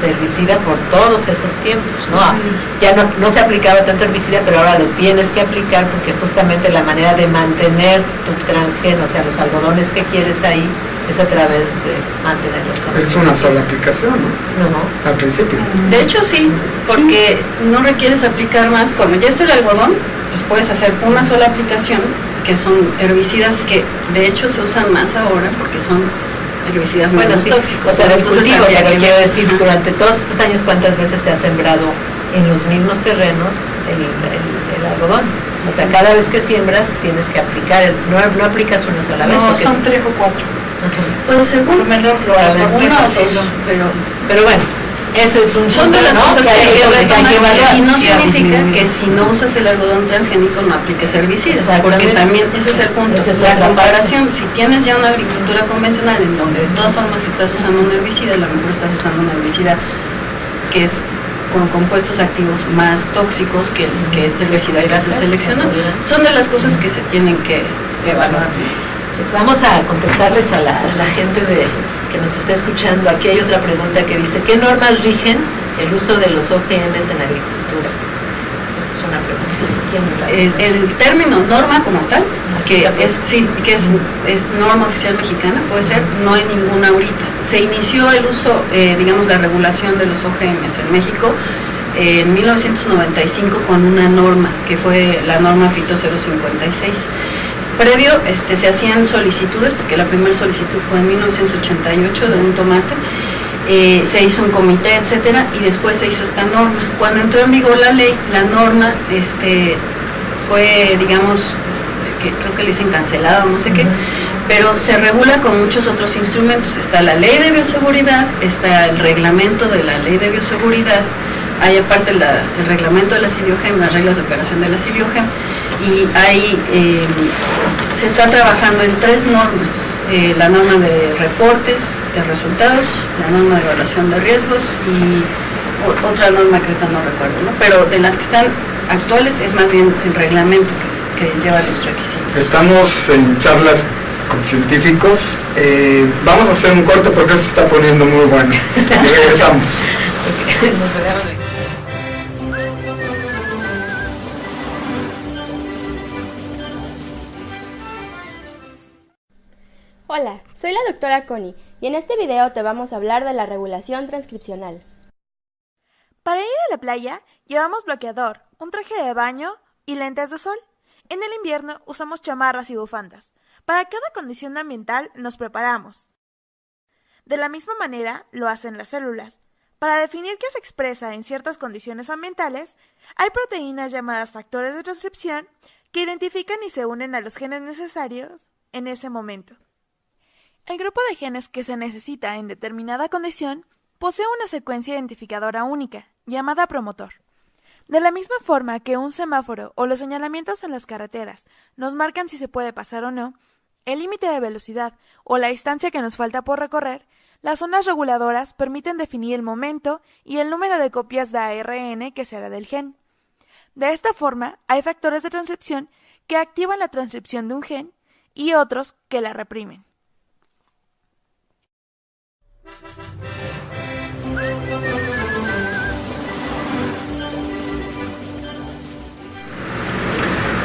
herbicida por todos esos tiempos, ¿no? Ya no se aplicaba tanto herbicida, pero ahora lo tienes que aplicar porque justamente la manera de mantener tu transgeno, o sea, los algodones que quieres ahí, es a través de mantenerlos con es una sola aplicación, ¿no? No. Al principio. De hecho sí, porque no requieres aplicar más. Cuando ya está el algodón, pues puedes hacer una sola aplicación, que son herbicidas que de hecho se usan más ahora porque son herbicidas menos tóxicos. O sea, entonces quiero decir, durante todos estos años, ¿cuántas veces se ha sembrado en los mismos terrenos el algodón? O sea, cada vez que siembras tienes que aplicar, no aplicas una sola vez. No, son 3 o 4. Pues según uno o dos, pero bueno, ese es son de las cosas que hay que evaluar. Y no significa que si no usas el algodón transgénico no apliques herbicidas, porque también ese es el punto, la comparación. Si tienes ya una agricultura convencional en donde de todas formas estás usando un herbicida, a lo mejor estás usando un herbicida que es con compuestos activos más tóxicos que este herbicida que se seleccionó. Son de las cosas que se tienen que evaluar. Vamos a contestarles a la gente que nos está escuchando. Aquí hay otra pregunta que dice, ¿qué normas rigen el uso de los OGMs en agricultura? Esa es una pregunta. El término norma como tal, que es norma oficial mexicana, puede ser, no hay ninguna ahorita. Se inició el uso, la regulación de los OGMs en México en 1995 con una norma, que fue la norma Fito 056. Previo se hacían solicitudes, porque la primera solicitud fue en 1988 de un tomate, se hizo un comité, etcétera, y después se hizo esta norma. Cuando entró en vigor la ley, la norma fue, digamos, creo que le dicen cancelada o no sé qué, pero se regula con muchos otros instrumentos. Está la ley de bioseguridad, está el reglamento de la ley de bioseguridad, hay aparte el reglamento de la CIBIOGEM, las reglas de operación de la CIBIOGEM, y ahí se está trabajando en 3 normas, la norma de reportes de resultados, la norma de evaluación de riesgos y otra norma que ahorita no recuerdo, ¿no? Pero de las que están actuales es más bien el reglamento que lleva los requisitos. Estamos en charlas con científicos, vamos a hacer un corte porque eso se está poniendo muy bueno. Y regresamos. Hola, soy la doctora Connie y en este video te vamos a hablar de la regulación transcripcional. Para ir a la playa llevamos bloqueador, un traje de baño y lentes de sol. En el invierno usamos chamarras y bufandas. Para cada condición ambiental nos preparamos. De la misma manera lo hacen las células. Para definir qué se expresa en ciertas condiciones ambientales, hay proteínas llamadas factores de transcripción que identifican y se unen a los genes necesarios en ese momento. El grupo de genes que se necesita en determinada condición posee una secuencia identificadora única, llamada promotor. De la misma forma que un semáforo o los señalamientos en las carreteras nos marcan si se puede pasar o no, el límite de velocidad o la distancia que nos falta por recorrer, las zonas reguladoras permiten definir el momento y el número de copias de ARN que se hará del gen. De esta forma, hay factores de transcripción que activan la transcripción de un gen y otros que la reprimen.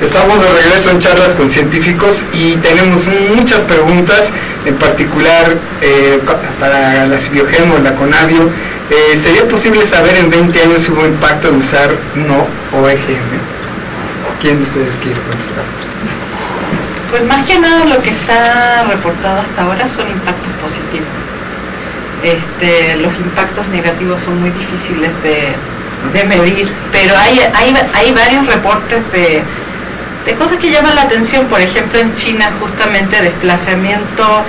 Estamos de regreso en Charlas con Científicos y tenemos muchas preguntas, en particular para la Cibiohem o la Conavio. ¿Sería posible saber en 20 años si hubo impacto de usar no OGM? ¿Quién de ustedes quiere contestar? Pues más que nada lo que está reportado hasta ahora son impactos positivos. Los impactos negativos son muy difíciles de medir, pero hay varios reportes de cosas que llaman la atención. Por ejemplo, en China, justamente desplazamiento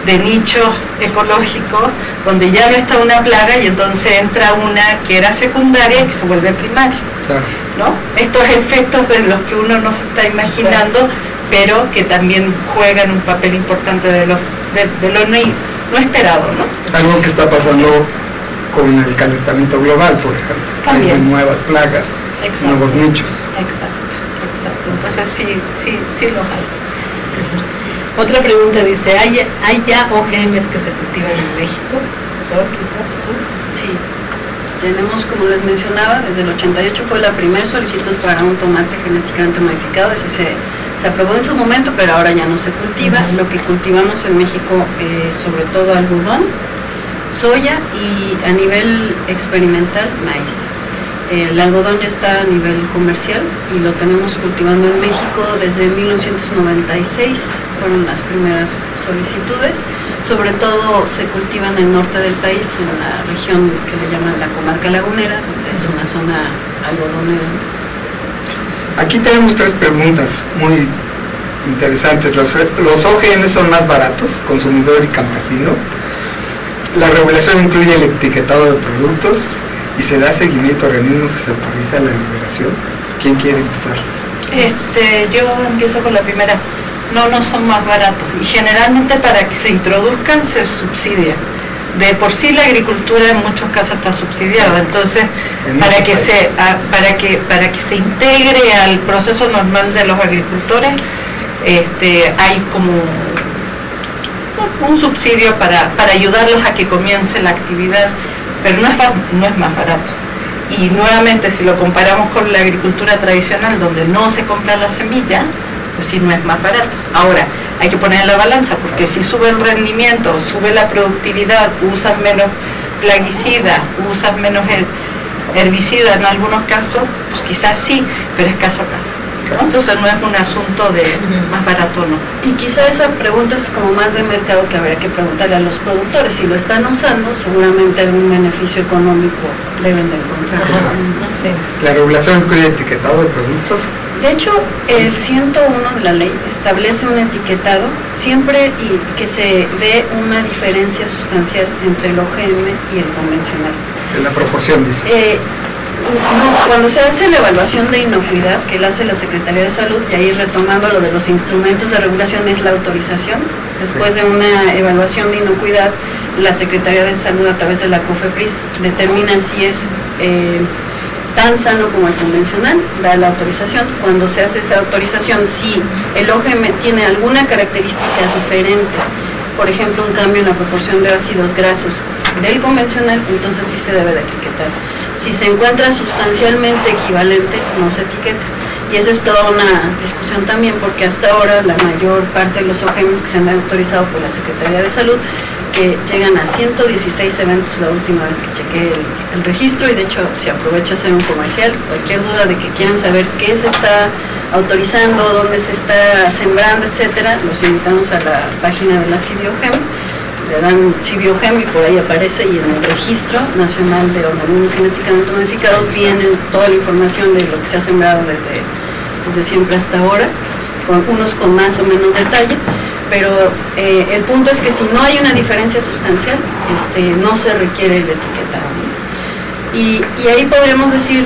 de nichos ecológicos donde ya no está una plaga y entonces entra una que era secundaria y que se vuelve primaria. Claro. ¿No? Estos efectos de los que uno no se está imaginando, pero que también juegan un papel importante de lo no esperado, ¿no? Algo que está pasando con el calentamiento global, por ejemplo. También. Hay nuevas plagas, Exacto. nuevos nichos. Exacto. Entonces sí los hay. Otra pregunta dice, ¿hay ya OGMs que se cultivan en México? ¿Sol, quizás? Sí, tenemos, como les mencionaba, desde el 88 fue la primera solicitud para un tomate genéticamente modificado. Ese se aprobó en su momento, pero ahora ya no se cultiva. Lo que cultivamos en México es sobre todo algodón, soya y a nivel experimental maíz. El algodón ya está a nivel comercial y lo tenemos cultivando en México desde 1996, fueron las primeras solicitudes. Sobre todo se cultiva en el norte del país, en la región que le llaman la comarca lagunera, donde es una zona algodonera. Aquí tenemos 3 preguntas muy interesantes. ¿Los OGM son más baratos, consumidor y campesino? ¿La regulación incluye el etiquetado de productos? ¿Y se da seguimiento a organismos que se autoriza la liberación? ¿Quién quiere empezar? Yo empiezo con la primera. No son más baratos. Y generalmente para que se introduzcan se subsidia. De por sí la agricultura en muchos casos está subsidiada. Entonces, para que se integre al proceso normal de los agricultores, hay como un subsidio para ayudarlos a que comience la actividad. Pero no es más barato. Y nuevamente, si lo comparamos con la agricultura tradicional, donde no se compra la semilla, pues sí, no es más barato. Ahora, hay que poner en la balanza, porque si sube el rendimiento, sube la productividad, usas menos plaguicida, usas menos herbicida en algunos casos, pues quizás sí, pero es caso a caso, ¿no? Entonces no es un asunto de más barato o no. Y quizá esa pregunta es como más de mercado, que habría que preguntarle a los productores. Si lo están usando, seguramente algún beneficio económico deben de encontrar. Sí. ¿La regulación incluye etiquetado de productos? De hecho, el 101 de la ley establece un etiquetado siempre y que se dé una diferencia sustancial entre el OGM y el convencional. En la proporción, dice. No, cuando se hace la evaluación de inocuidad, que la hace la Secretaría de Salud, y ahí retomando lo de los instrumentos de regulación, es la autorización. Después de una evaluación de inocuidad, la Secretaría de Salud, a través de la COFEPRIS, determina si es tan sano como el convencional, da la autorización. Cuando se hace esa autorización, si el OGM tiene alguna característica diferente, por ejemplo un cambio en la proporción de ácidos grasos del convencional, entonces sí se debe de etiquetar. Si se encuentra sustancialmente equivalente, no se etiqueta. Y esa es toda una discusión también, porque hasta ahora la mayor parte de los OGMs que se han autorizado por la Secretaría de Salud, que llegan a 116 eventos la última vez que chequé el registro, y de hecho si aprovecho a hacer un comercial, cualquier duda de que quieran saber qué se está autorizando, dónde se está sembrando, etcétera, los invitamos a la página de la Cibiohem, le dan Cibiohem y por ahí aparece, y en el Registro Nacional de Organismos Genéticamente Modificados viene toda la información de lo que se ha sembrado desde siempre hasta ahora, unos con más o menos detalle. Pero el punto es que si no hay una diferencia sustancial, no se requiere el etiquetado. Y ahí podríamos decir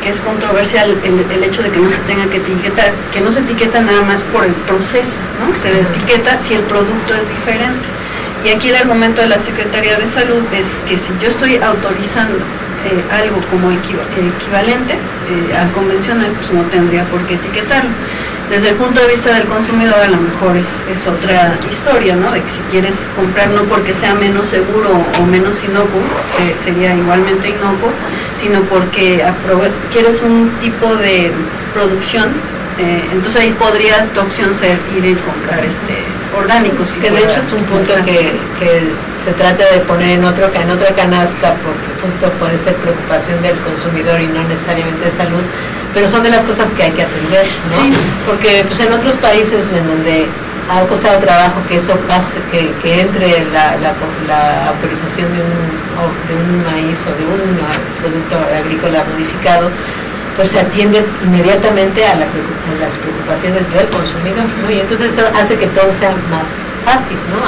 que es controversial el hecho de que no se tenga que etiquetar, que no se etiqueta nada más por el proceso, ¿no? Se etiqueta si el producto es diferente. Y aquí el argumento de la Secretaría de Salud es que si yo estoy autorizando algo como equivalente al convencional, pues no tendría por qué etiquetarlo. Desde el punto de vista del consumidor a lo mejor es otra historia, ¿no? De que si quieres comprar no porque sea menos seguro o menos inocuo, sería igualmente inocuo, sino porque quieres un tipo de producción, entonces ahí podría tu opción ser ir y comprar orgánicos. Que de hecho es un punto que se trata de poner en otra canasta, porque justo puede ser preocupación del consumidor y no necesariamente de salud, pero son de las cosas que hay que atender, ¿no? Sí. Porque pues en otros países en donde ha costado trabajo que eso pase, que entre la autorización de un maíz o de un producto agrícola modificado, pues se atiende inmediatamente a las preocupaciones del consumidor, ¿no? Y entonces eso hace que todo sea más fácil, ¿no?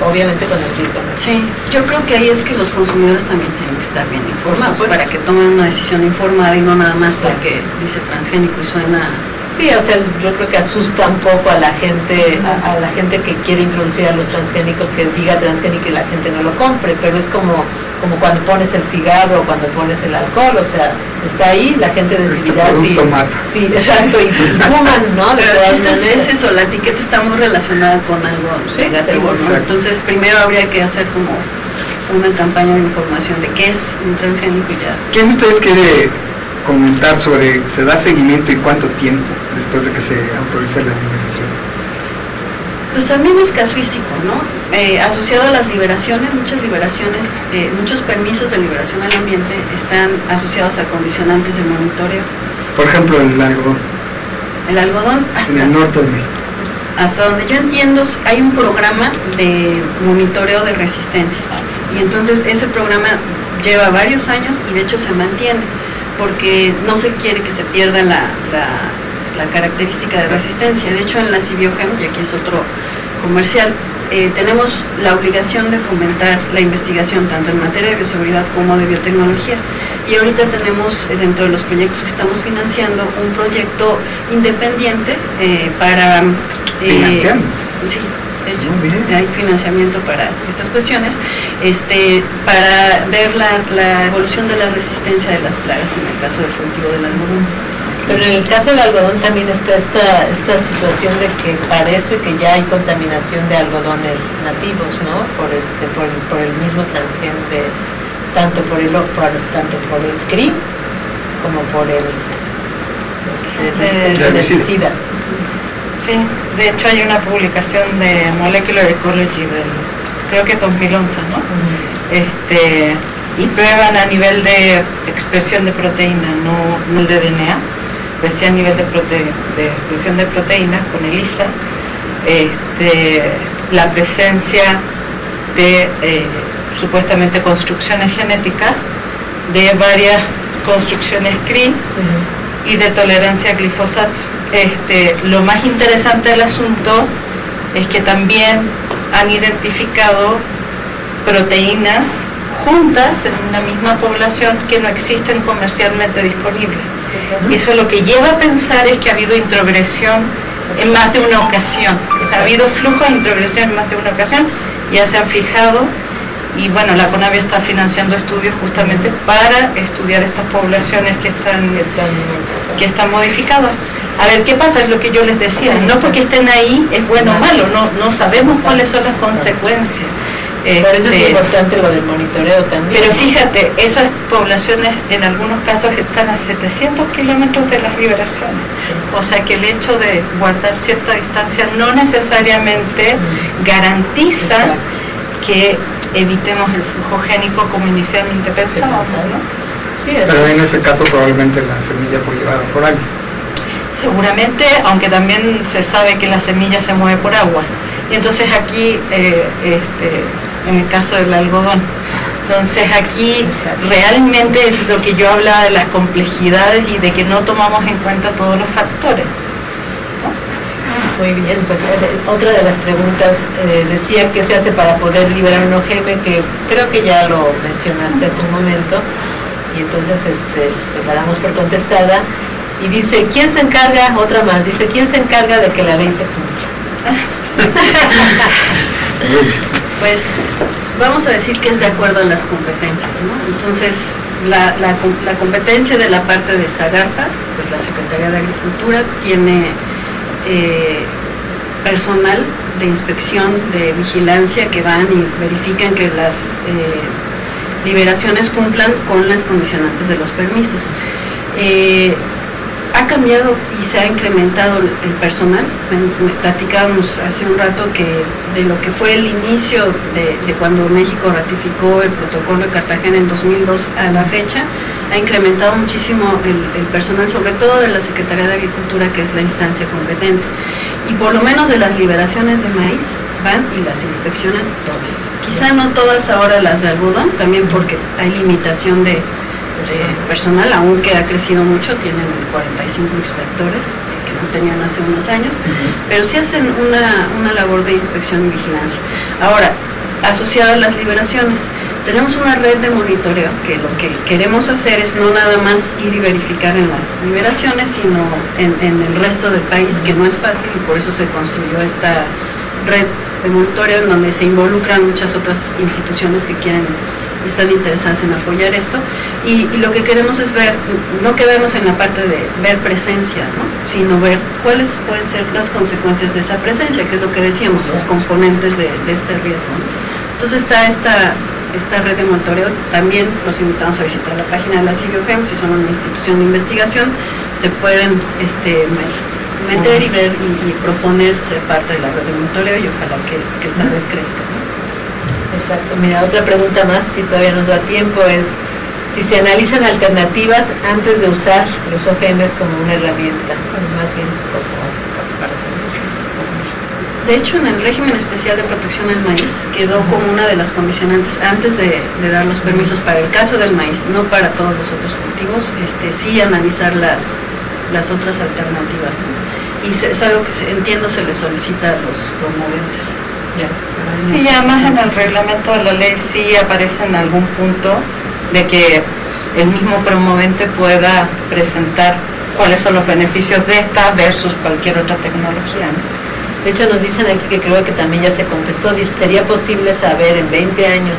Obviamente con el riesgo, ¿no? Sí, yo creo que ahí es que los consumidores también tienen que estar bien informados para que tomen una decisión informada y no nada más porque dice transgénico y suena... Sí, o sea, yo creo que asusta un poco a la gente, a la gente que quiere introducir a los transgénicos, que diga transgénico y la gente no lo compre, pero es como cuando pones el cigarro o cuando pones el alcohol, o sea, está ahí, la gente decidirá si... Sí, exacto, y fuman, ¿no? Pero el chiste es eso, la etiqueta está muy relacionada con algo negativo, ¿no? Entonces primero habría que hacer como una campaña de información de qué es un transgénico y ya. ¿Quién de ustedes quiere comentar sobre se da seguimiento y cuánto tiempo después de que se autoriza la liberación? Pues también es casuístico, ¿no? Asociado a las liberaciones, muchos permisos de liberación al ambiente están asociados a condicionantes de monitoreo. Por ejemplo, el algodón. El algodón en el norte de México. Hasta donde yo entiendo, hay un programa de monitoreo de resistencia. Y entonces ese programa lleva varios años y de hecho se mantiene, porque no se quiere que se pierda la característica de resistencia. De hecho, en la Cibiogem, y aquí es otro comercial, tenemos la obligación de fomentar la investigación tanto en materia de bioseguridad como de biotecnología. Y ahorita tenemos dentro de los proyectos que estamos financiando un proyecto independiente para... ¿Financiando? Sí, de hecho, hay financiamiento para estas cuestiones, para ver la evolución de la resistencia de las plagas en el caso del cultivo del algodón. Pero en el caso del algodón también está esta situación de que parece que ya hay contaminación de algodones nativos, ¿no? Por el mismo transgénico, tanto por el CRI como por el herbicida. Sí, de hecho hay una publicación de Molecular Ecology creo que 2011, ¿no? Y prueban a nivel de expresión de proteína, no el de DNA, pero sí a nivel de expresión de proteínas con ELISA, la presencia de supuestamente construcciones genéticas, de varias construcciones CRI y de tolerancia a glifosato. Lo más interesante del asunto es que también han identificado proteínas juntas en una misma población que no existen comercialmente disponibles. Y eso lo que lleva a pensar es que ha habido introgresión en más de una ocasión. O sea, ha habido flujo de introgresión en más de una ocasión, ya se han fijado, y bueno, la CONABIO está financiando estudios justamente para estudiar estas poblaciones que están modificadas. A ver, ¿qué pasa? Es lo que yo les decía, no porque estén ahí es bueno o malo, no sabemos cuáles son las consecuencias. Por eso es importante lo del monitoreo también. Pero fíjate, esas poblaciones en algunos casos están a 700 kilómetros de las liberaciones. O sea que el hecho de guardar cierta distancia no necesariamente garantiza que evitemos el flujo génico como inicialmente pensábamos, ¿no? Sí, pero en ese caso probablemente la semilla fue llevada por alguien. Seguramente, aunque también se sabe que la semilla se mueve por agua. Y entonces aquí, en el caso del algodón, entonces aquí realmente es lo que yo hablaba de las complejidades y de que no tomamos en cuenta todos los factores, ¿no? Muy bien, pues otra de las preguntas decía qué se hace para poder liberar un OGM, que creo que ya lo mencionaste hace un momento, y entonces la damos por contestada. Y dice, ¿quién se encarga? Otra más, dice, ¿quién se encarga de que la ley se cumpla? Pues vamos a decir que es de acuerdo a las competencias, ¿no? Entonces, la competencia de la parte de Zagarpa, pues la Secretaría de Agricultura tiene personal de inspección, de vigilancia que van y verifican que las liberaciones cumplan con las condicionantes de los permisos. Ha cambiado y se ha incrementado el personal. Platicábamos hace un rato que de lo que fue el inicio de cuando México ratificó el protocolo de Cartagena en 2002 a la fecha, ha incrementado muchísimo el personal, sobre todo de la Secretaría de Agricultura, que es la instancia competente. Y por lo menos de las liberaciones de maíz van y las inspeccionan todas. Quizá no todas ahora las de algodón, también porque hay limitación de personal, aunque ha crecido mucho, tienen 45 inspectores que no tenían hace unos años, pero sí hacen una labor de inspección y vigilancia. Ahora, asociado a las liberaciones, tenemos una red de monitoreo que lo que queremos hacer es no nada más ir y verificar en las liberaciones, sino en el resto del país, que no es fácil, y por eso se construyó esta red de monitoreo en donde se involucran muchas otras instituciones que están interesadas en apoyar esto, y lo que queremos es ver, no quedarnos en la parte de ver presencia, ¿no?, sino ver cuáles pueden ser las consecuencias de esa presencia, que es lo que decíamos, los componentes de este riesgo, ¿no? Entonces está esta red de monitoreo. También los invitamos a visitar la página de la CIBIOGEM, si son una institución de investigación, se pueden meter y ver y proponer ser parte de la red de monitoreo, y ojalá que esta red crezca, ¿no? Exacto. Mira, otra pregunta más, si todavía nos da tiempo, es si se analizan alternativas antes de usar los OGMs como una herramienta. Bueno, más bien para saber. De hecho, en el régimen especial de protección del maíz quedó como una de las condicionantes antes de dar los permisos para el caso del maíz, no para todos los otros cultivos, sí analizar las otras alternativas, ¿no? Y es algo que entiendo se le solicita a los promoventes. Sí, y además en el reglamento de la ley sí aparece en algún punto de que el mismo promovente pueda presentar cuáles son los beneficios de esta versus cualquier otra tecnología, ¿no? De hecho, nos dicen aquí que creo que también ya se contestó, dice, sería posible saber en 20 años,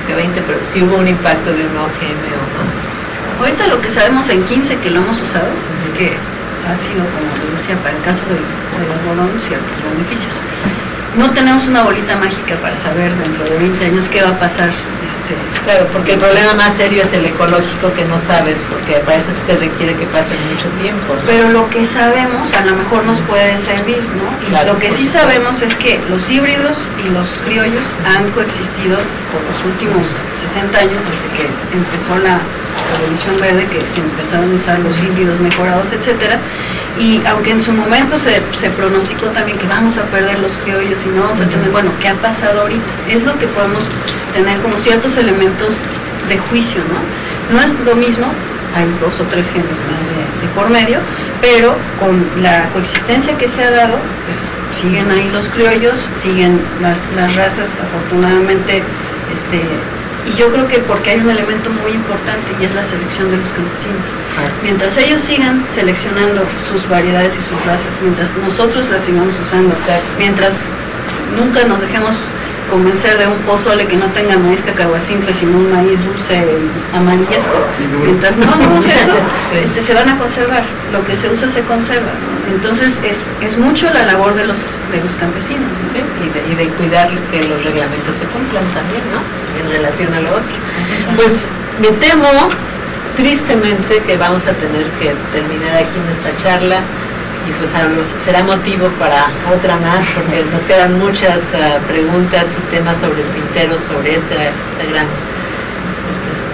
pero si hubo un impacto de un OGM o no. Ahorita lo que sabemos en 15 que lo hemos usado es que ha sido, como les decía, para el caso del algodón, ciertos beneficios. No tenemos una bolita mágica para saber dentro de 20 años qué va a pasar. Claro, porque el problema más serio es el ecológico, que no sabes, porque para eso se requiere que pase mucho tiempo, ¿no? Pero lo que sabemos a lo mejor nos puede servir, ¿no? Y claro, lo que sí sabemos es que los híbridos y los criollos han coexistido por los últimos 60 años, desde que empezó la Revolución Verde, que se empezaron a usar los híbridos mejorados, etcétera. Y aunque en su momento se pronosticó también que vamos a perder los criollos y no vamos a tener, bueno, ¿qué ha pasado ahorita? Es lo que podemos tener como ciertos elementos de juicio, ¿no? No es lo mismo, hay 2 o 3 genes más de por medio, pero con la coexistencia que se ha dado, pues siguen ahí los criollos, siguen las razas, afortunadamente, y yo creo que porque hay un elemento muy importante, y es la selección de los campesinos. Mientras ellos sigan seleccionando sus variedades y sus razas, mientras nosotros las sigamos usando, mientras nunca nos dejemos convencer de un pozole que no tenga maíz cacahuacintle, sino un maíz dulce amarillesco, mientras no hagamos eso, se van a conservar, lo que se usa se conserva, ¿no? Entonces es mucho la labor de los campesinos, ¿no? Sí, y de cuidar que los reglamentos se cumplan también, ¿no?, en relación a lo otro. Pues me temo tristemente que vamos a tener que terminar aquí nuestra charla, y pues será motivo para otra más, porque nos quedan muchas preguntas y temas sobre el tintero, sobre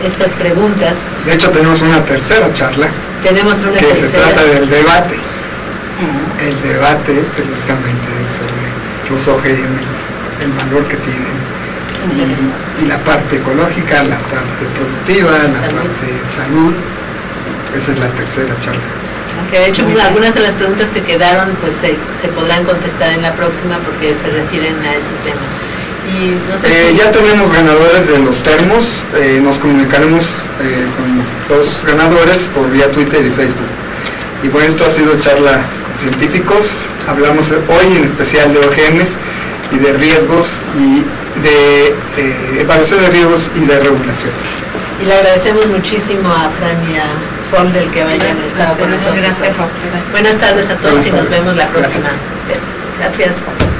estas preguntas. De hecho, tenemos una tercera charla. Tenemos una que tercera. Se trata del debate. El debate precisamente sobre los OGMs, el valor que tienen, y la parte ecológica, la parte productiva, la parte de salud. Esa es la tercera charla. Que de hecho algunas de las preguntas que quedaron pues se podrán contestar en la próxima, porque se refieren a ese tema. Y no sé ya tenemos ganadores de los termos, nos comunicaremos con los ganadores por vía Twitter y Facebook. Y bueno, esto ha sido Charla con Científicos. Hablamos hoy en especial de OGMs y de riesgos y de evaluación de riesgos y de regulación. Y le agradecemos muchísimo a Fran y a Sol del que hayan estado con nosotros. Gracias. Buenas tardes a todos Buenas y nos tardes. vemos la próxima vez. Gracias.